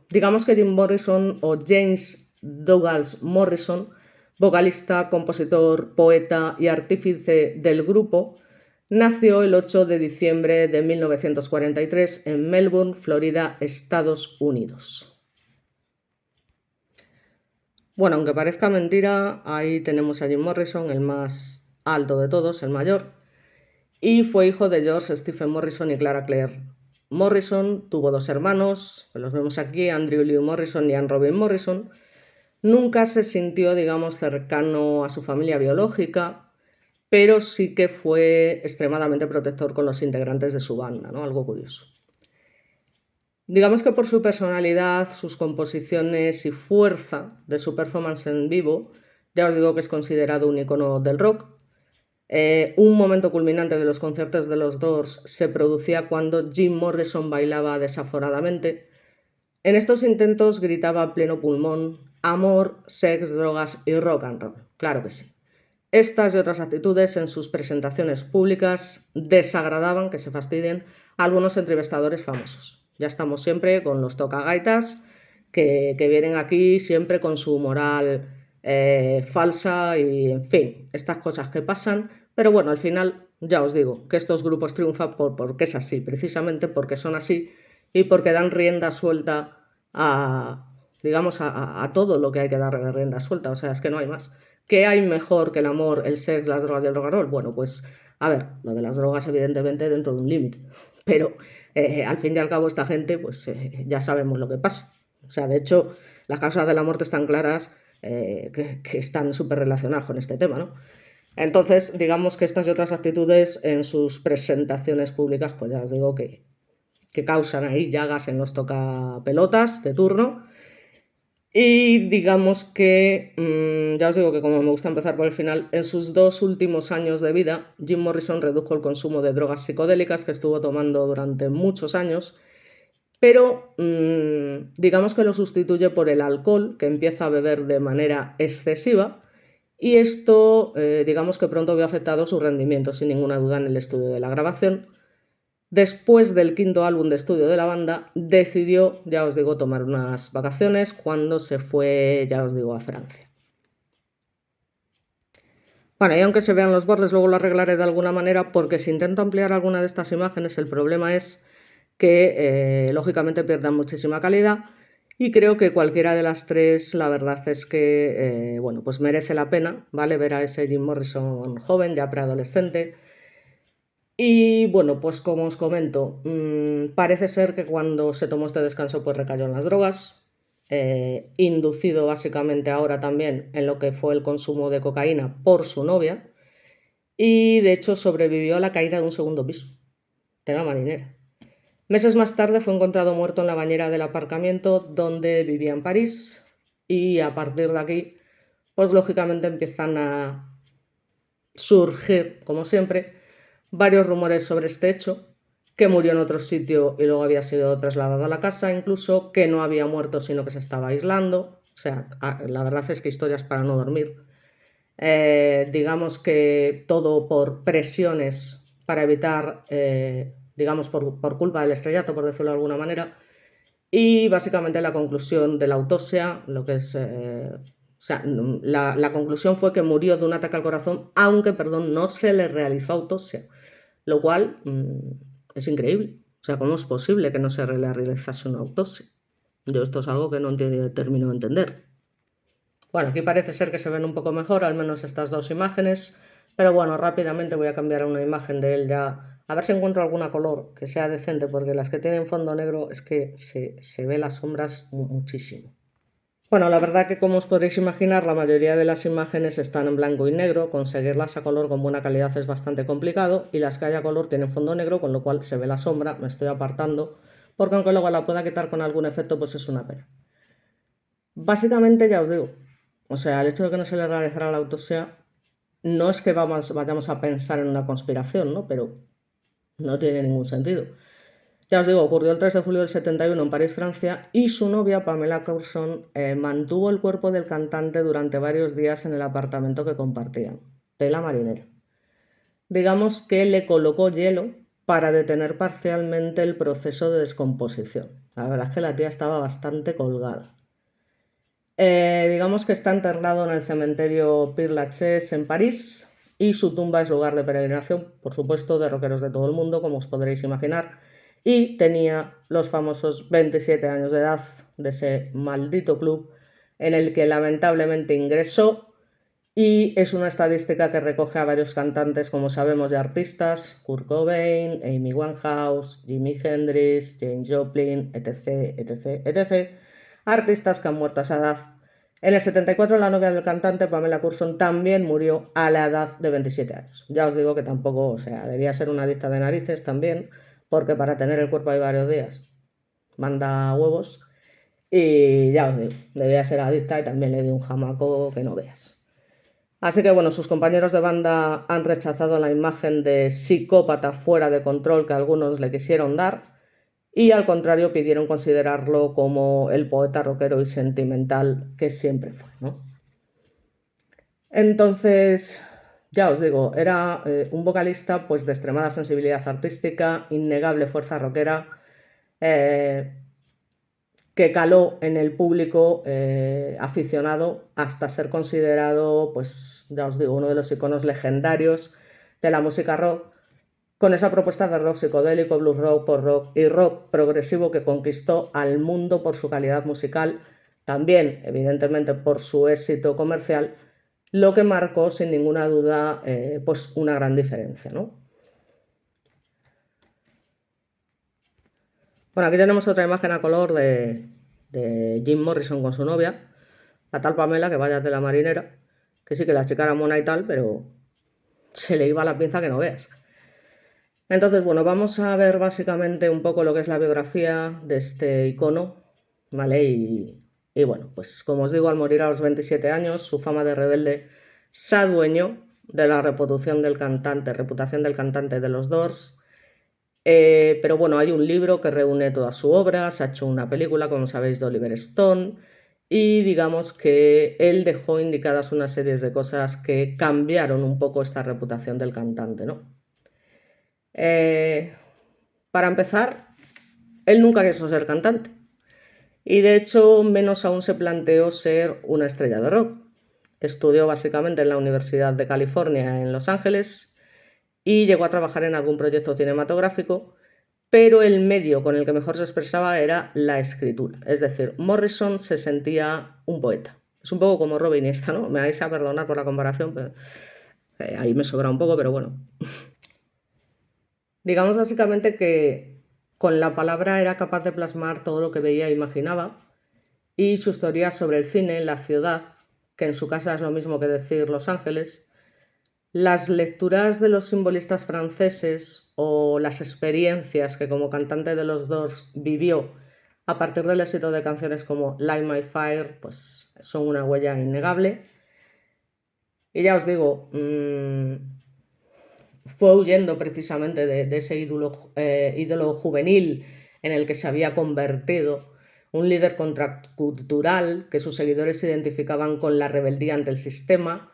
digamos que Jim Morrison o James Douglas Morrison, vocalista, compositor, poeta y artífice del grupo, nació el 8 de diciembre de 1943 en Melbourne, Florida, Estados Unidos. Bueno, aunque parezca mentira, ahí tenemos a Jim Morrison, el más alto de todos, el mayor, y fue hijo de George Stephen Morrison y Clara Claire Morrison. Tuvo dos hermanos, los vemos aquí, Andrew Lew Morrison y Anne Robin Morrison. Nunca se sintió, digamos, cercano a su familia biológica, pero sí que fue extremadamente protector con los integrantes de su banda, ¿no? Algo curioso. Digamos que por su personalidad, sus composiciones y fuerza de su performance en vivo, ya os digo que es considerado un icono del rock. Un momento culminante de los conciertos de los Doors se producía cuando Jim Morrison bailaba desaforadamente. En estos intentos gritaba a pleno pulmón: amor, sex, drogas y rock and roll. Claro que sí. Estas y otras actitudes en sus presentaciones públicas desagradaban, que se fastidien, a algunos entrevistadores famosos. Ya estamos siempre con los tocagaitas que vienen aquí siempre con su moral falsa y, en fin, estas cosas que pasan. Pero bueno, al final ya os digo que estos grupos triunfan porque es así, precisamente porque son así y porque dan rienda suelta digamos, a todo lo que hay que dar rienda suelta. O sea, es que no hay más. ¿Qué hay mejor que el amor, el sex, las drogas y el rock and roll? Bueno, pues a ver, lo de las drogas evidentemente dentro de un límite, pero al fin y al cabo esta gente pues ya sabemos lo que pasa. O sea, de hecho, las causas de la muerte están claras, que están súper relacionadas con este tema, ¿no? Entonces, digamos que estas y otras actitudes en sus presentaciones públicas, pues ya os digo que causan ahí llagas en los tocapelotas de turno. Y digamos que, ya os digo que como me gusta empezar por el final, en sus 2 últimos años de vida, Jim Morrison redujo el consumo de drogas psicodélicas que estuvo tomando durante muchos años, pero digamos que lo sustituye por el alcohol, que empieza a beber de manera excesiva, y esto digamos que pronto vio afectado su rendimiento, sin ninguna duda, en el estudio de la grabación. Después del quinto álbum de estudio de la banda, decidió, ya os digo, tomar unas vacaciones cuando se fue, ya os digo, a Francia. Bueno, y aunque se vean los bordes, luego lo arreglaré de alguna manera, porque si intento ampliar alguna de estas imágenes, el problema es que lógicamente pierdan muchísima calidad, y creo que cualquiera de las tres, la verdad es que bueno, pues merece la pena, ¿vale? Ver a ese Jim Morrison joven, ya preadolescente. Y bueno, pues como os comento, parece ser que cuando se tomó este descanso pues recayó en las drogas, inducido básicamente ahora también en lo que fue el consumo de cocaína por su novia, y de hecho sobrevivió a la caída de un segundo piso de la marinera. Meses más tarde fue encontrado muerto en la bañera del aparcamiento donde vivía en París, y a partir de aquí pues lógicamente empiezan a surgir, como siempre, varios rumores sobre este hecho, que murió en otro sitio y luego había sido trasladado a la casa, incluso que no había muerto sino que se estaba aislando. O sea, la verdad es que historias para no dormir. Digamos que todo por presiones para evitar, digamos, por culpa del estrellato, por decirlo de alguna manera. Y básicamente la conclusión de la autopsia, lo que es, o sea, la conclusión fue que murió de un ataque al corazón, aunque, perdón, no se le realizó autopsia, lo cual es increíble. O sea, ¿cómo es posible que no se le realizase una autopsia? Yo esto es algo que no termino de entender. Bueno, aquí parece ser que se ven un poco mejor, al menos estas dos imágenes, pero bueno, rápidamente voy a cambiar a una imagen de él ya, a ver si encuentro alguna color que sea decente, porque las que tienen fondo negro es que se ve las sombras muchísimo. Bueno, la verdad que como os podréis imaginar, la mayoría de las imágenes están en blanco y negro, conseguirlas a color con buena calidad es bastante complicado, y las que hay a color tienen fondo negro, con lo cual se ve la sombra, me estoy apartando, porque aunque luego la pueda quitar con algún efecto, pues es una pena. Básicamente ya os digo, o sea, el hecho de que no se le realizara la autopsia no es que vayamos a pensar en una conspiración, ¿no? Pero no tiene ningún sentido. Ya os digo, ocurrió el 3 de julio del 71 en París, Francia, y su novia Pamela Courson mantuvo el cuerpo del cantante durante varios días en el apartamento que compartían, de la marinera. Digamos que le colocó hielo para detener parcialmente el proceso de descomposición. La verdad es que la tía estaba bastante colgada. Digamos que está enterrado en el cementerio Père Lachaise en París, y su tumba es lugar de peregrinación, por supuesto, de rockeros de todo el mundo, como os podréis imaginar, y tenía los famosos 27 años de edad de ese maldito club en el que lamentablemente ingresó, y es una estadística que recoge a varios cantantes, como sabemos, de artistas: Kurt Cobain, Amy Winehouse, Jimi Hendrix, Janis Joplin, etc, etc, etc. Artistas que han muerto a esa edad. En el 74 la novia del cantante, Pamela Courson, también murió a la edad de 27 años. Ya os digo que tampoco, o sea, debía ser una adicta de narices también, porque para tener el cuerpo ahí varios días manda huevos. Y ya os digo, debía ser adicta y también le dio un jamaco que no veas. Así que bueno, sus compañeros de banda han rechazado la imagen de psicópata fuera de control que algunos le quisieron dar, y al contrario pidieron considerarlo como el poeta rockero y sentimental que siempre fue, ¿no? Entonces, ya os digo, era un vocalista pues de extremada sensibilidad artística, innegable fuerza rockera, eh, que caló en el público aficionado hasta ser considerado, pues ya os digo, uno de los iconos legendarios de la música rock, con esa propuesta de rock psicodélico, blues rock, pop rock y rock progresivo que conquistó al mundo por su calidad musical, también evidentemente por su éxito comercial, lo que marcó sin ninguna duda pues una gran diferencia, ¿no? Bueno, aquí tenemos otra imagen a color de Jim Morrison con su novia, la tal Pamela, que vaya de la marinera, que sí que la chica era mona y tal, pero se le iba la pinza que no veas. Entonces, bueno, vamos a ver básicamente un poco lo que es la biografía de este icono, ¿vale? Y bueno, pues como os digo, al morir a los 27 años, su fama de rebelde se adueñó de la reputación del cantante de los Doors. Pero bueno, hay un libro que reúne toda su obra, se ha hecho una película, como sabéis, de Oliver Stone, y digamos que él dejó indicadas una serie de cosas que cambiaron un poco esta reputación del cantante, ¿no? Para empezar, él nunca quiso ser cantante y de hecho menos aún se planteó ser una estrella de rock. Estudió básicamente en la Universidad de California en Los Ángeles y llegó a trabajar en algún proyecto cinematográfico, pero el medio con el que mejor se expresaba era la escritura. Es decir, Morrison se sentía un poeta. Es un poco como Robin Iniesta, ¿no? Me vais a perdonar por la comparación, pero ahí me sobra un poco, pero bueno. Digamos básicamente que con la palabra era capaz de plasmar todo lo que veía e imaginaba, y sus teorías sobre el cine, la ciudad, que en su casa es lo mismo que decir Los Ángeles, las lecturas de los simbolistas franceses o las experiencias que como cantante de los Doors vivió a partir del éxito de canciones como Light My Fire, pues son una huella innegable. Y ya os digo, fue huyendo precisamente de ese ídolo juvenil en el que se había convertido, un líder contracultural que sus seguidores identificaban con la rebeldía ante el sistema.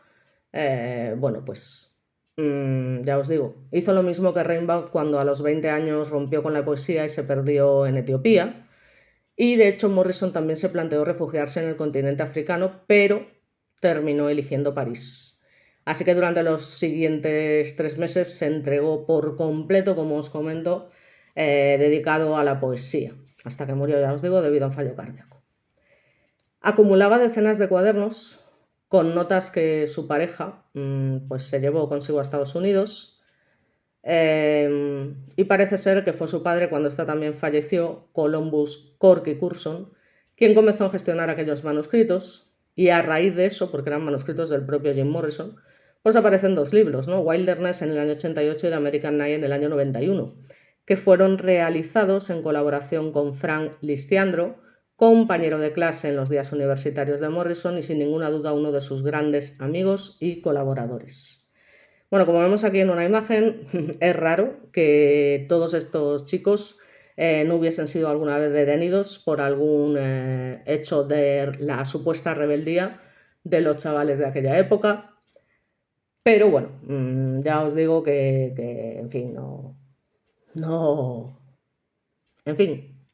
Bueno, pues ya os digo, hizo lo mismo que Rimbaud cuando a los 20 años rompió con la poesía y se perdió en Etiopía. Y de hecho Morrison también se planteó refugiarse en el continente africano, pero terminó eligiendo París. Así que durante los siguientes 3 meses se entregó por completo, como os comento, dedicado a la poesía, hasta que murió, ya os digo, debido a un fallo cardíaco. Acumulaba decenas de cuadernos con notas que su pareja pues se llevó consigo a Estados Unidos. Y parece ser que fue su padre, cuando ésta también falleció, Columbus Corky Curson, quien comenzó a gestionar aquellos manuscritos, y a raíz de eso, porque eran manuscritos del propio Jim Morrison, pues aparecen 2 libros, ¿no? Wilderness en el año 88 y The American Night en el año 91, que fueron realizados en colaboración con Frank Listiandro, compañero de clase en los días universitarios de Morrison y sin ninguna duda uno de sus grandes amigos y colaboradores. Bueno, como vemos aquí en una imagen, es raro que todos estos chicos no hubiesen sido alguna vez detenidos por algún hecho de la supuesta rebeldía de los chavales de aquella época. Pero bueno, ya os digo que en fin, no, en fin,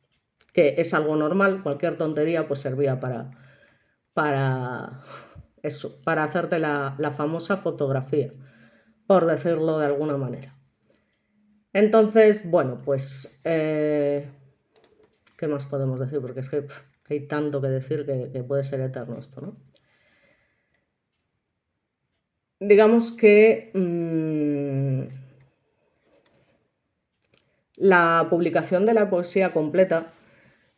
que es algo normal, cualquier tontería pues servía para eso, para hacerte la famosa fotografía, por decirlo de alguna manera. Entonces, bueno, pues, ¿qué más podemos decir? Porque es que hay tanto que decir que puede ser eterno esto, ¿no? Digamos que la publicación de la poesía completa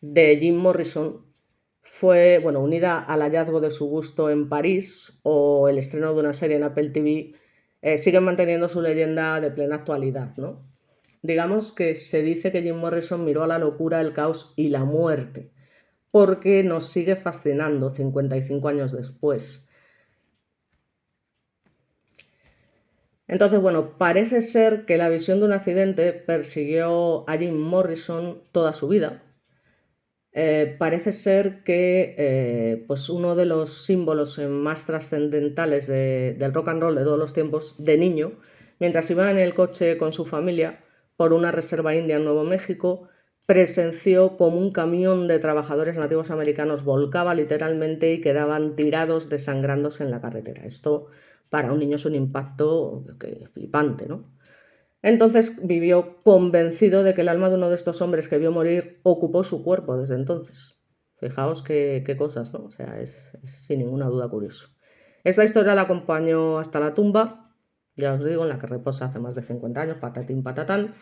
de Jim Morrison fue, bueno, unida al hallazgo de su busto en París o el estreno de una serie en Apple TV, siguen manteniendo su leyenda de plena actualidad, ¿no? Digamos que se dice que Jim Morrison miró a la locura, el caos y la muerte, porque nos sigue fascinando 55 años después. Entonces, bueno, parece ser que la visión de un accidente persiguió a Jim Morrison toda su vida. Parece ser que pues uno de los símbolos más trascendentales del rock and roll de todos los tiempos, de niño, mientras iba en el coche con su familia por una reserva india en Nuevo México, presenció como un camión de trabajadores nativos americanos volcaba literalmente y quedaban tirados desangrándose en la carretera. Esto para un niño es un impacto flipante, ¿no? Entonces vivió convencido de que el alma de uno de estos hombres que vio morir ocupó su cuerpo desde entonces. Fijaos qué cosas, ¿no? O sea, es sin ninguna duda curioso. Esta historia la acompañó hasta la tumba, ya os digo, en la que reposa hace más de 50 años, patatín patatán.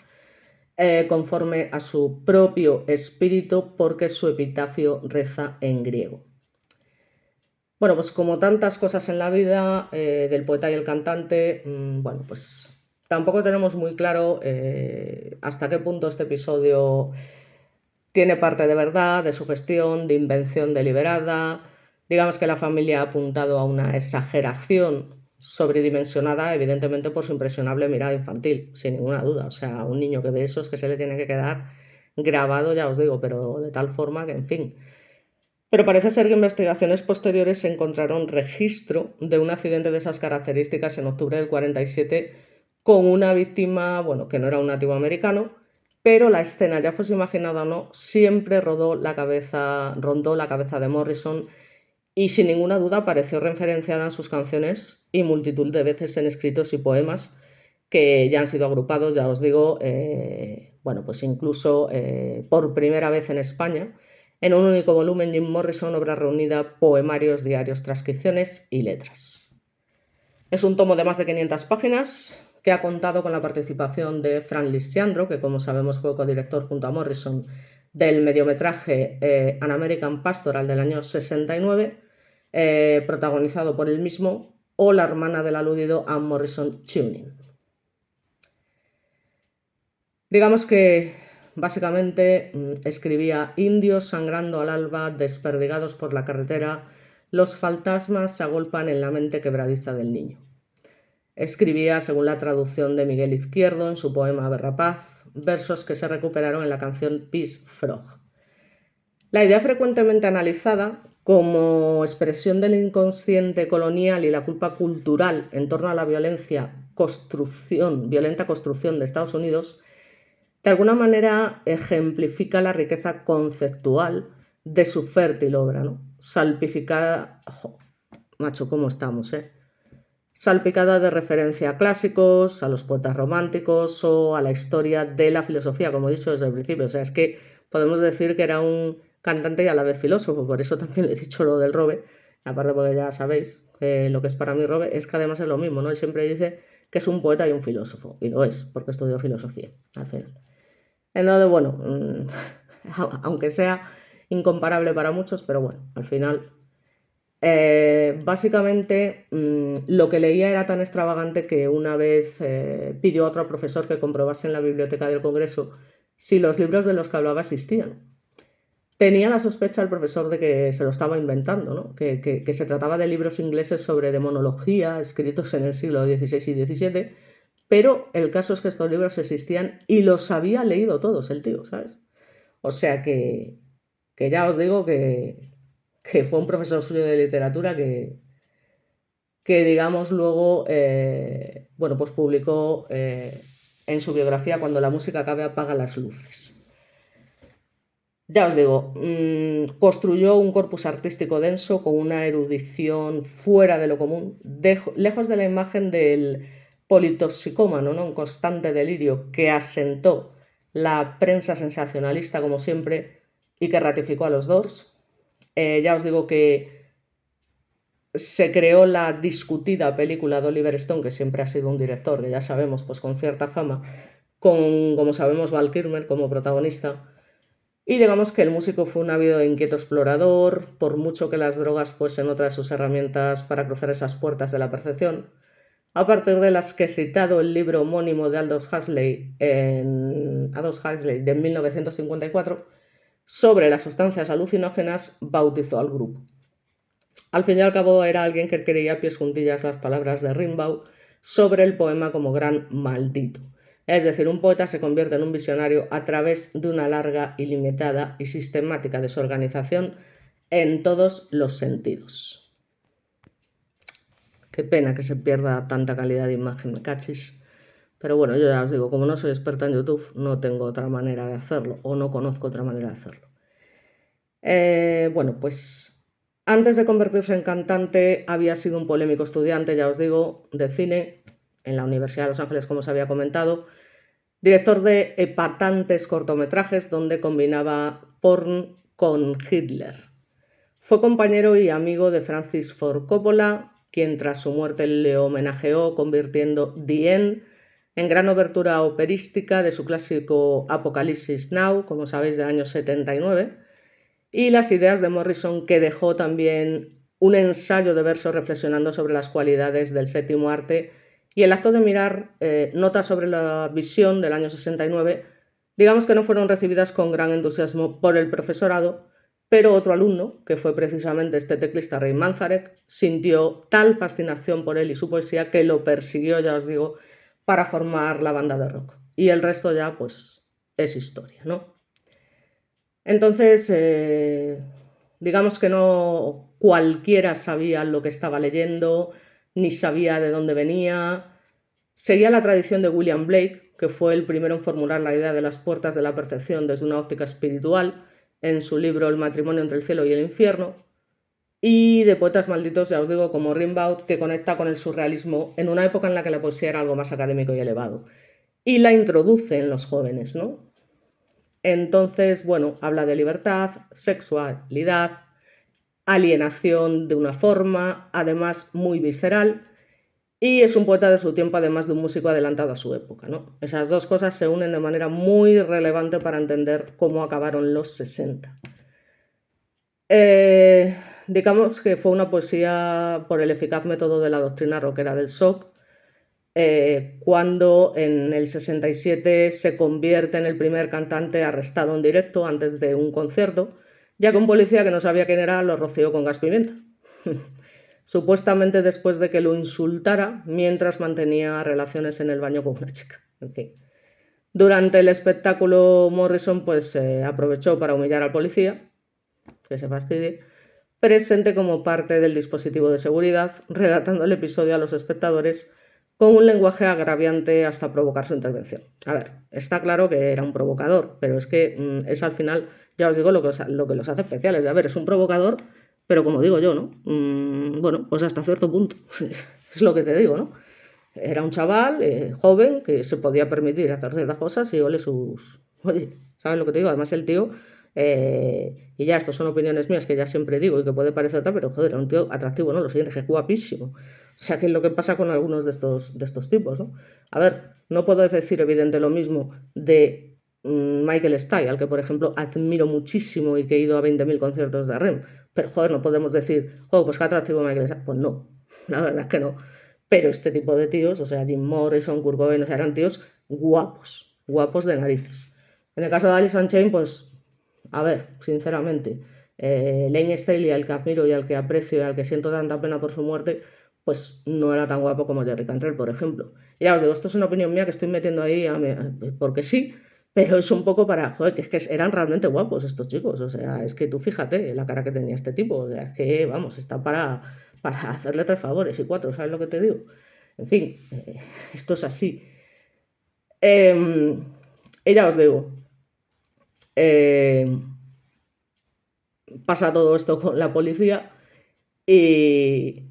conforme a su propio espíritu, porque su epitafio reza en griego. Bueno, pues como tantas cosas en la vida del poeta y el cantante, bueno, pues tampoco tenemos muy claro hasta qué punto este episodio tiene parte de verdad, de sugestión, de invención deliberada. Digamos que la familia ha apuntado a una exageración sobredimensionada, evidentemente por su impresionable mirada infantil, sin ninguna duda. O sea, un niño que ve eso es que se le tiene que quedar grabado, ya os digo, pero de tal forma que, en fin. Pero parece ser que investigaciones posteriores encontraron registro de un accidente de esas características en octubre del 47 con una víctima, bueno, que no era un nativo americano, pero la escena, ya fuese imaginada o no, siempre rondó la cabeza de Morrison y sin ninguna duda apareció referenciada en sus canciones y multitud de veces en escritos y poemas que ya han sido agrupados, ya os digo, bueno, pues incluso por primera vez en España, en un único volumen, Jim Morrison, obra reunida, poemarios, diarios, transcripciones y letras. Es un tomo de más de 500 páginas que ha contado con la participación de Fran Lisciandro, que como sabemos fue codirector junto a Morrison del mediometraje An American Pastoral del año 69, protagonizado por él mismo, o la hermana del aludido Anne Morrison Tuning. Digamos que básicamente escribía: indios sangrando al alba, desperdigados por la carretera, los fantasmas se agolpan en la mente quebradiza del niño. Escribía, según la traducción de Miguel Izquierdo en su poema Berrapaz, versos que se recuperaron en la canción Peace Frog. La idea frecuentemente analizada como expresión del inconsciente colonial y la culpa cultural en torno a la violenta construcción de Estados Unidos, de alguna manera ejemplifica la riqueza conceptual de su fértil obra, ¿no? Salpicada, macho, ¿cómo estamos, salpicada de referencia a clásicos, a los poetas románticos o a la historia de la filosofía, como he dicho desde el principio. O sea, es que podemos decir que era un cantante y a la vez filósofo, por eso también le he dicho lo del Robe, aparte porque ya sabéis lo que es para mí Robe, es que además es lo mismo, ¿no? Él siempre dice que es un poeta y un filósofo, y lo es, porque estudió filosofía, al final. Entonces, bueno, aunque sea incomparable para muchos, pero bueno, al final básicamente lo que leía era tan extravagante que una vez pidió a otro profesor que comprobase en la biblioteca del Congreso si los libros de los que hablaba existían. Tenía la sospecha el profesor de que se lo estaba inventando, ¿no? que se trataba de libros ingleses sobre demonología escritos en el siglo XVI y XVII, pero el caso es que estos libros existían y los había leído todos el tío, ¿sabes? O sea que ya os digo que fue un profesor suyo de literatura que digamos, luego, bueno, pues publicó en su biografía: cuando la música acabe, apaga las luces. Ya os digo, construyó un corpus artístico denso con una erudición fuera de lo común, lejos de la imagen del politoxicómano, ¿no? Un constante delirio que asentó la prensa sensacionalista, como siempre, y que ratificó a los Doors. Ya os digo que se creó la discutida película de Oliver Stone, que siempre ha sido un director, que ya sabemos, pues con cierta fama, con, como sabemos, Val Kilmer como protagonista. Y digamos que el músico fue un ávido e inquieto explorador, por mucho que las drogas fuesen otra de sus herramientas para cruzar esas puertas de la percepción, a partir de las que he citado el libro homónimo de Aldous Huxley de 1954 sobre las sustancias alucinógenas, bautizó al grupo. Al fin y al cabo era alguien que creía a pies juntillas las palabras de Rimbaud sobre el poema como gran maldito. Es decir, un poeta se convierte en un visionario a través de una larga, ilimitada y sistemática desorganización en todos los sentidos. Qué pena que se pierda tanta calidad de imagen, me cachis. Pero bueno, yo ya os digo, como no soy experta en YouTube, no tengo otra manera de hacerlo, o no conozco otra manera de hacerlo. Bueno, pues antes de convertirse en cantante había sido un polémico estudiante, ya os digo, de cine en la Universidad de Los Ángeles, como os había comentado, director de epatantes cortometrajes donde combinaba porn con Hitler. Fue compañero y amigo de Francis Ford Coppola, quien tras su muerte le homenajeó convirtiendo The End en gran obertura operística de su clásico Apocalipsis Now, como sabéis, de año 79, y las ideas de Morrison, que dejó también un ensayo de verso reflexionando sobre las cualidades del séptimo arte, y el acto de mirar notas sobre la visión del año 69, digamos que no fueron recibidas con gran entusiasmo por el profesorado, pero otro alumno, que fue precisamente este teclista Ray Manzarek, sintió tal fascinación por él y su poesía que lo persiguió, ya os digo, para formar la banda de rock. Y el resto ya, pues, es historia, ¿no? Entonces, digamos que no cualquiera sabía lo que estaba leyendo, ni sabía de dónde venía. Seguía la tradición de William Blake, que fue el primero en formular la idea de las puertas de la percepción desde una óptica espiritual, en su libro El matrimonio entre el cielo y el infierno, y de poetas malditos, ya os digo, como Rimbaud, que conecta con el surrealismo en una época en la que la poesía era algo más académico y elevado, y la introduce en los jóvenes, ¿no? Entonces, bueno, habla de libertad, sexualidad, alienación de una forma, además muy visceral, y es un poeta de su tiempo, además de un músico adelantado a su época, ¿no? Esas dos cosas se unen de manera muy relevante para entender cómo acabaron los 60. Digamos que fue una poesía por el eficaz método de la doctrina rockera del shock, cuando en el 67 se convierte en el primer cantante arrestado en directo antes de un concierto, ya que un policía que no sabía quién era lo roció con gas pimienta. Supuestamente después de que lo insultara mientras mantenía relaciones en el baño con una chica. En fin. Durante el espectáculo, Morrison pues aprovechó para humillar al policía, que se fastidie, presente como parte del dispositivo de seguridad, relatando el episodio a los espectadores con un lenguaje agraviante hasta provocar su intervención. A ver, está claro que era un provocador, pero es que es al final, ya os digo, lo que los hace especiales. A ver, es un provocador, pero como digo yo, ¿no? Bueno, pues hasta cierto punto. Es lo que te digo, ¿no? Era un chaval joven que se podía permitir hacer ciertas cosas y ole sus... Oye, ¿sabes lo que te digo? Además el tío, y ya esto son opiniones mías que ya siempre digo y que puede parecer tal, pero joder, era un tío atractivo, ¿no? Lo siguiente, que es guapísimo. O sea, que es lo que pasa con algunos de estos tipos, ¿no? A ver, no puedo decir evidente lo mismo de Michael Stipe, al que por ejemplo admiro muchísimo y que he ido a 20.000 conciertos de REM, pero joder, no podemos decir, oh, pues qué atractivo Michael Stipe. Pues no, la verdad es que no. Pero este tipo de tíos, o sea, Jim Morrison, Kurt Cobain, o sea, eran tíos guapos, guapos de narices. En el caso de Alice in Chains, pues, a ver, sinceramente, Lane Staley, al que admiro y al que aprecio y al que siento tanta pena por su muerte, pues no era tan guapo como Jerry Cantrell, por ejemplo. Y ya os digo, esto es una opinión mía que estoy metiendo ahí porque sí, pero es un poco para, joder, que es que eran realmente guapos estos chicos, o sea, es que tú fíjate la cara que tenía este tipo, o sea, es que, vamos, está para hacerle 3 favores y 4, ¿sabes lo que te digo? En fin, esto es así. Y ya os digo, eh, pasa todo esto con la policía y,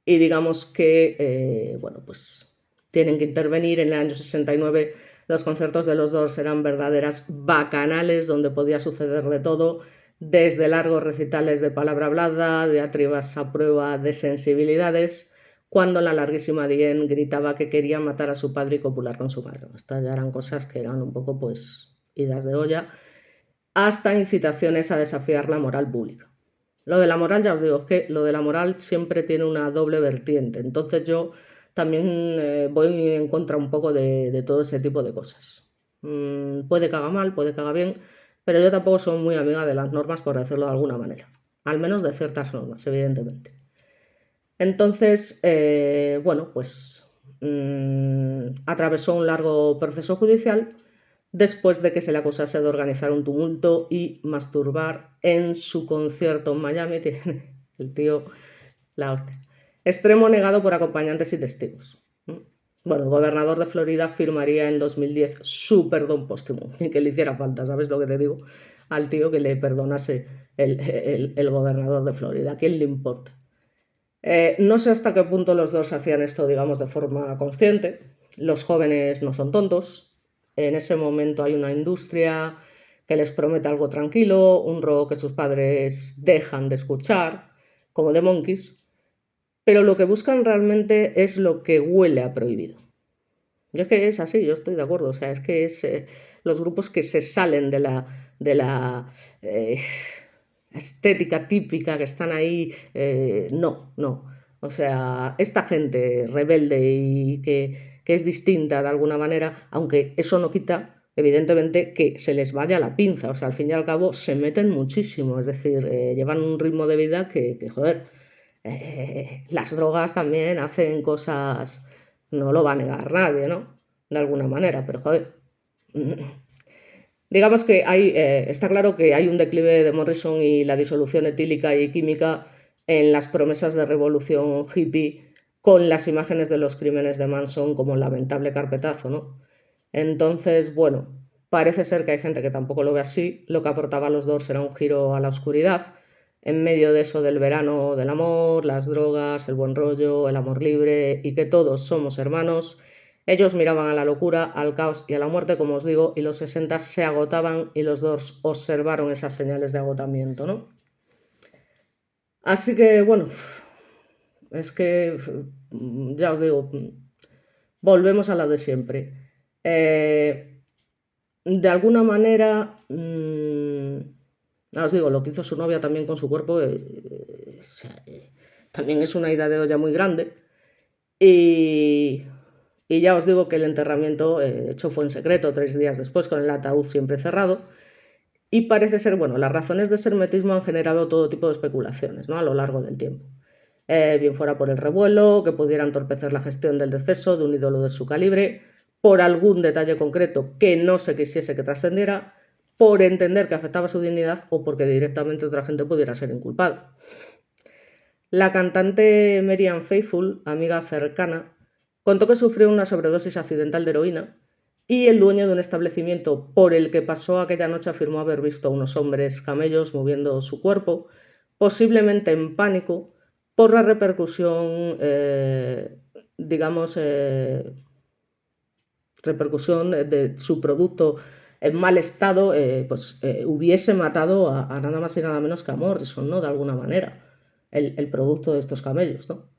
y digamos que, bueno, pues tienen que intervenir. En el año 69 los conciertos de los Doors eran verdaderas bacanales donde podía suceder de todo, desde largos recitales de palabra hablada, diatribas a prueba de sensibilidades, cuando la larguísima Diane gritaba que quería matar a su padre y copular con su madre. Estas ya eran cosas que eran un poco, pues, idas de olla, hasta incitaciones a desafiar la moral pública. Lo de la moral, ya os digo, es que lo de la moral siempre tiene una doble vertiente. Entonces yo también voy en contra un poco de todo ese tipo de cosas. Puede que haga mal, puede que haga bien, pero yo tampoco soy muy amiga de las normas, por decirlo de alguna manera. Al menos de ciertas normas, evidentemente. Entonces, bueno, pues atravesó un largo proceso judicial después de que se le acusase de organizar un tumulto y masturbar en su concierto en Miami. Tiene el tío la hostia. Extremo negado por acompañantes y testigos. Bueno, el gobernador de Florida firmaría en 2010 su perdón póstumo, y que le hiciera falta, ¿sabes lo que te digo? Al tío que le perdonase el gobernador de Florida. ¿A quién le importa? No sé hasta qué punto los dos hacían esto, digamos, de forma consciente. Los jóvenes no son tontos. En ese momento hay una industria que les promete algo tranquilo, un rock que sus padres dejan de escuchar, como The Monkees, pero lo que buscan realmente es lo que huele a prohibido. Yo es que es así, yo estoy de acuerdo. O sea, es que es los grupos que se salen de la estética típica, que están ahí. No, no. O sea, esta gente rebelde y que es distinta de alguna manera, aunque eso no quita, evidentemente, que se les vaya la pinza. O sea, al fin y al cabo se meten muchísimo. Es decir, llevan un ritmo de vida que joder, las drogas también hacen cosas, no lo va a negar nadie, ¿no? De alguna manera, pero joder. Digamos que está claro que hay un declive de Morrison y la disolución etílica y química en las promesas de revolución hippie con las imágenes de los crímenes de Manson como lamentable carpetazo, ¿no? Entonces, bueno, parece ser que hay gente que tampoco lo ve así. Lo que aportaba los Doors era un giro a la oscuridad, en medio de eso del verano del amor, las drogas, el buen rollo, el amor libre y que todos somos hermanos. Ellos miraban a la locura, al caos y a la muerte, como os digo, y los 60 se agotaban y los Doors observaron esas señales de agotamiento, ¿no? Así que, bueno, es que, ya os digo, volvemos a la de siempre. De alguna manera, os digo, lo que hizo su novia también con su cuerpo, o sea, también es una ida de olla muy grande. Y, y ya os digo que el enterramiento, de hecho, fue en secreto, 3 días después, con el ataúd siempre cerrado. Y parece ser, bueno, las razones de ese hermetismo han generado todo tipo de especulaciones, ¿no? A lo largo del tiempo. Bien fuera por el revuelo, que pudiera entorpecer la gestión del deceso de un ídolo de su calibre, por algún detalle concreto que no se quisiese que trascendiera, por entender que afectaba su dignidad o porque directamente otra gente pudiera ser inculpada. La cantante Merian Faithfull, amiga cercana, contó que sufrió una sobredosis accidental de heroína y el dueño de un establecimiento por el que pasó aquella noche afirmó haber visto a unos hombres camellos moviendo su cuerpo, posiblemente en pánico, por la repercusión, digamos, repercusión de su producto en mal estado, pues hubiese matado a nada más y nada menos que a Morrison, ¿no? De alguna manera, el producto de estos camellos, ¿no?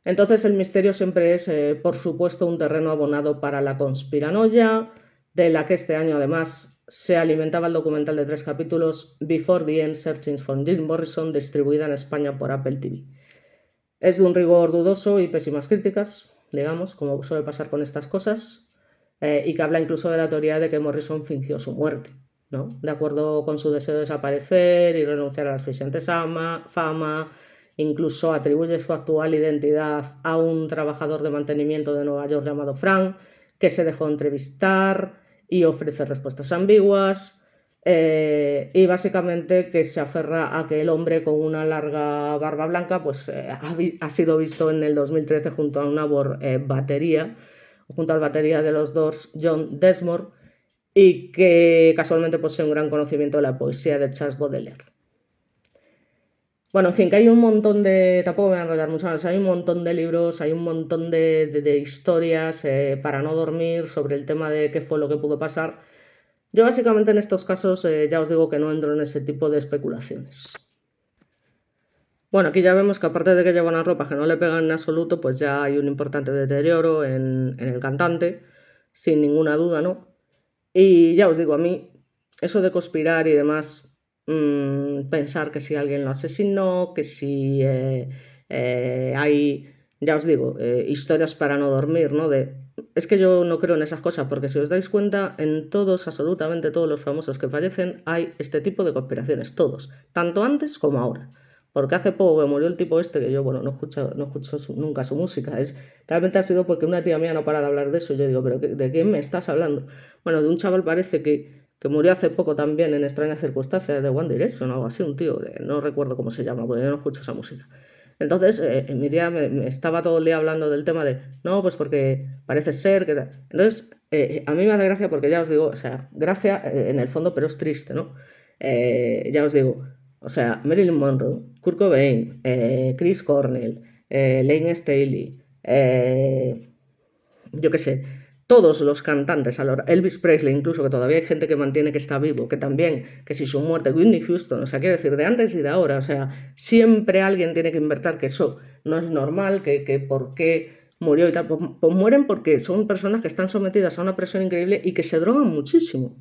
Entonces el misterio siempre es, por supuesto, un terreno abonado para la conspiranoia, de la que este año además se alimentaba el documental de 3 capítulos Before the End Searching for Jim Morrison, distribuida en España por Apple TV. Es de un rigor dudoso y pésimas críticas, digamos, como suele pasar con estas cosas, y que habla incluso de la teoría de que Morrison fingió su muerte, ¿no? De acuerdo con su deseo de desaparecer y renunciar a la asfixiante fama, incluso atribuye su actual identidad a un trabajador de mantenimiento de Nueva York llamado Frank, que se dejó entrevistar y ofrece respuestas ambiguas. Y básicamente que se aferra a que el hombre con una larga barba blanca pues ha sido visto en el 2013 junto a una batería, junto al batería de los Doors, John Densmore, y que casualmente posee un gran conocimiento de la poesía de Charles Baudelaire. Bueno, en fin, que hay un montón de, tampoco me voy a enrollar mucho más, hay un montón de libros, hay un montón de historias para no dormir sobre el tema de qué fue lo que pudo pasar. Yo básicamente en estos casos ya os digo que no entro en ese tipo de especulaciones. Bueno, aquí ya vemos que aparte de que lleva unas ropas que no le pegan en absoluto, pues ya hay un importante deterioro en el cantante, sin ninguna duda, ¿no? Y ya os digo, a mí, eso de conspirar y demás, pensar que si alguien lo asesinó, que si hay, ya os digo, historias para no dormir, ¿no? Es que yo no creo en esas cosas, porque si os dais cuenta, en todos, absolutamente todos los famosos que fallecen, hay este tipo de conspiraciones, todos, tanto antes como ahora. Porque hace poco que murió el tipo este, que yo, bueno, no escucho nunca su música. Realmente ha sido porque una tía mía no para de hablar de eso. Yo digo, ¿pero de quién me estás hablando? Bueno, de un chaval parece que murió hace poco también en extrañas circunstancias de One Direction o algo así, un tío, no recuerdo cómo se llama, porque yo no escucho esa música. Entonces, mi tía me estaba todo el día hablando del tema de, no, pues porque parece ser que tal. Entonces, a mí me hace gracia porque ya os digo, o sea, gracia en el fondo, pero es triste, ¿no? Ya os digo, o sea, Marilyn Monroe, Kurt Cobain, Chris Cornell, Lane Staley, yo qué sé, todos los cantantes, Elvis Presley incluso, que todavía hay gente que mantiene que está vivo, que también, que si su muerte, Whitney Houston, o sea, quiero decir, de antes y de ahora, o sea, siempre alguien tiene que inventar que eso no es normal, que por qué murió y tal. Pues mueren porque son personas que están sometidas a una presión increíble y que se drogan muchísimo.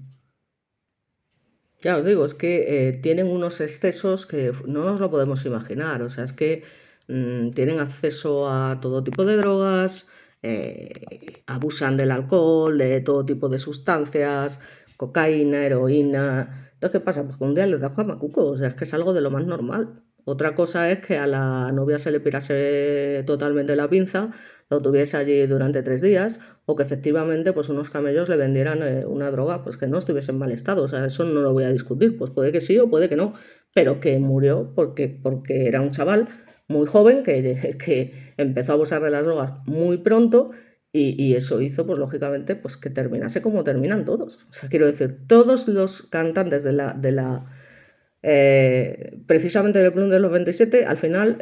Ya os digo, es que tienen unos excesos que no nos lo podemos imaginar. O sea, es que tienen acceso a todo tipo de drogas, abusan del alcohol, de todo tipo de sustancias, cocaína, heroína. Entonces, ¿qué pasa? Pues que un día les da jamacuco. O sea, es que es algo de lo más normal. Otra cosa es que a la novia se le pirase totalmente la pinza, lo tuviese allí durante 3 días, o que efectivamente pues unos camellos le vendieran una droga pues que no estuviese en mal estado. O sea, eso no lo voy a discutir, pues puede que sí o puede que no, pero que murió porque era un chaval muy joven que empezó a abusar de las drogas muy pronto y eso hizo pues lógicamente pues que terminase como terminan todos. O sea, quiero decir, todos los cantantes precisamente del Club de los 27 al final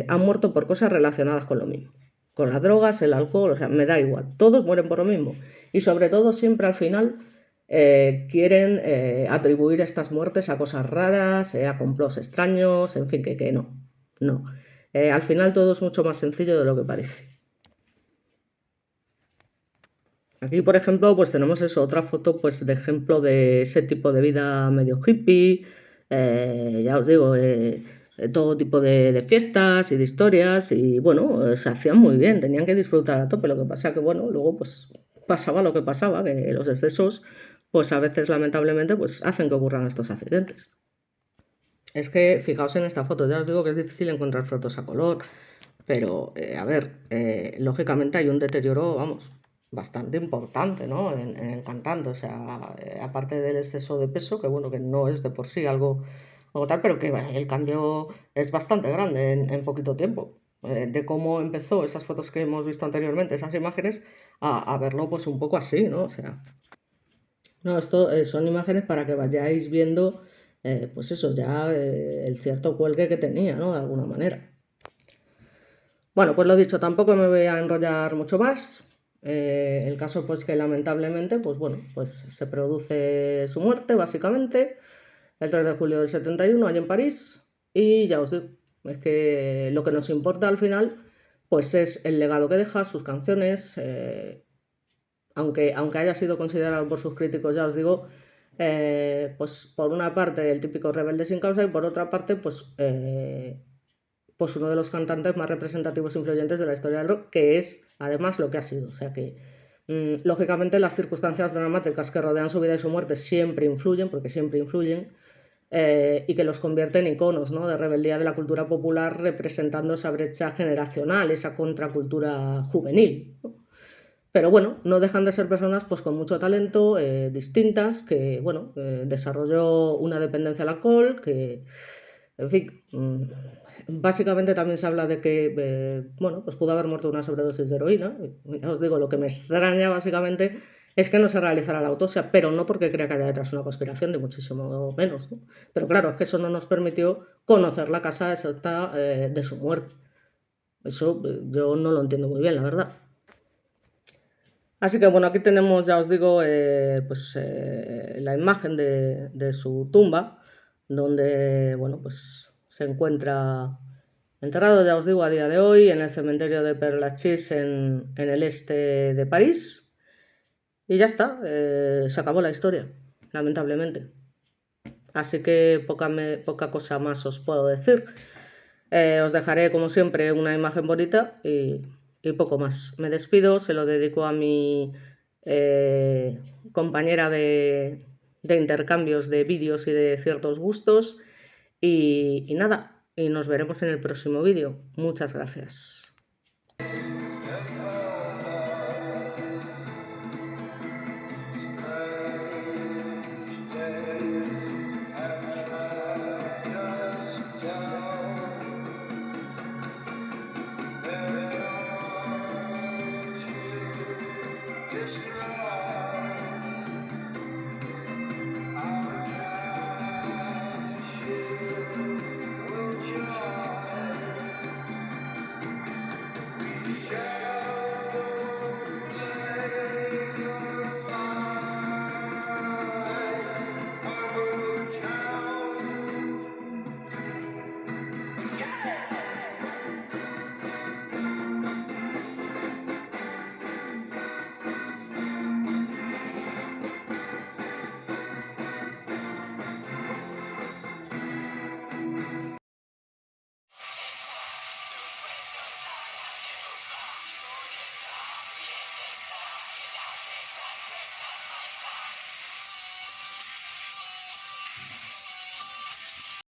han muerto por cosas relacionadas con lo mismo, con las drogas, el alcohol, o sea, me da igual, todos mueren por lo mismo. Y sobre todo siempre al final quieren atribuir estas muertes a cosas raras, a complots extraños, en fin, que no, no. Al final todo es mucho más sencillo de lo que parece. Aquí, por ejemplo, pues tenemos eso, otra foto pues de ejemplo de ese tipo de vida medio hippie, ya os digo, todo tipo de fiestas y de historias y bueno, se hacían muy bien, tenían que disfrutar a tope, lo que pasa que bueno, luego pues pasaba lo que pasaba, que los excesos pues a veces lamentablemente pues hacen que ocurran estos accidentes. Es que fijaos en esta foto, ya os digo que es difícil encontrar fotos a color, pero a ver, lógicamente hay un deterioro, vamos, bastante importante, ¿no? En el cantante, o sea, aparte del exceso de peso, que bueno, que no es de por sí algo tal, pero que el cambio es bastante grande en poquito tiempo. De cómo empezó esas fotos que hemos visto anteriormente, esas imágenes, a verlo pues un poco así, ¿no? O sea, no, esto son imágenes para que vayáis viendo, pues eso, ya el cierto cuelgue que tenía, ¿no? De alguna manera. Bueno, pues lo dicho, tampoco me voy a enrollar mucho más. El caso pues que lamentablemente, pues bueno, pues se produce su muerte básicamente el 3 de julio del 71 allí en París y ya os digo, es que lo que nos importa al final pues es el legado que deja, sus canciones, aunque haya sido considerado por sus críticos, ya os digo, pues por una parte el típico rebelde sin causa y por otra parte pues uno de los cantantes más representativos e influyentes de la historia del rock, que es además lo que ha sido. O sea que, lógicamente, las circunstancias dramáticas que rodean su vida y su muerte siempre influyen, porque siempre influyen, y que los convierte en iconos, ¿no? De rebeldía de la cultura popular, representando esa brecha generacional, esa contracultura juvenil, ¿no? Pero bueno, no dejan de ser personas pues, con mucho talento, distintas, que bueno, desarrolló una dependencia al alcohol, que, en fin, básicamente también se habla de que, bueno, pues pudo haber muerto de una sobredosis de heroína. Ya os digo, lo que me extraña básicamente es que no se realizara la autopsia, pero no porque crea que haya detrás una conspiración, ni muchísimo menos, ¿no? Pero claro, es que eso no nos permitió conocer la causa exacta de su muerte. Eso yo no lo entiendo muy bien, la verdad. Así que bueno, aquí tenemos, ya os digo, pues la imagen de su tumba, donde, bueno, pues se encuentra enterrado, ya os digo, a día de hoy en el cementerio de Père Lachaise en el este de París. Y ya está, se acabó la historia, lamentablemente. Así que poca cosa más os puedo decir. Os dejaré, como siempre, una imagen bonita y poco más. Me despido, se lo dedico a mi compañera de intercambios de vídeos y de ciertos gustos. Y nada, y nos veremos en el próximo vídeo. Muchas gracias.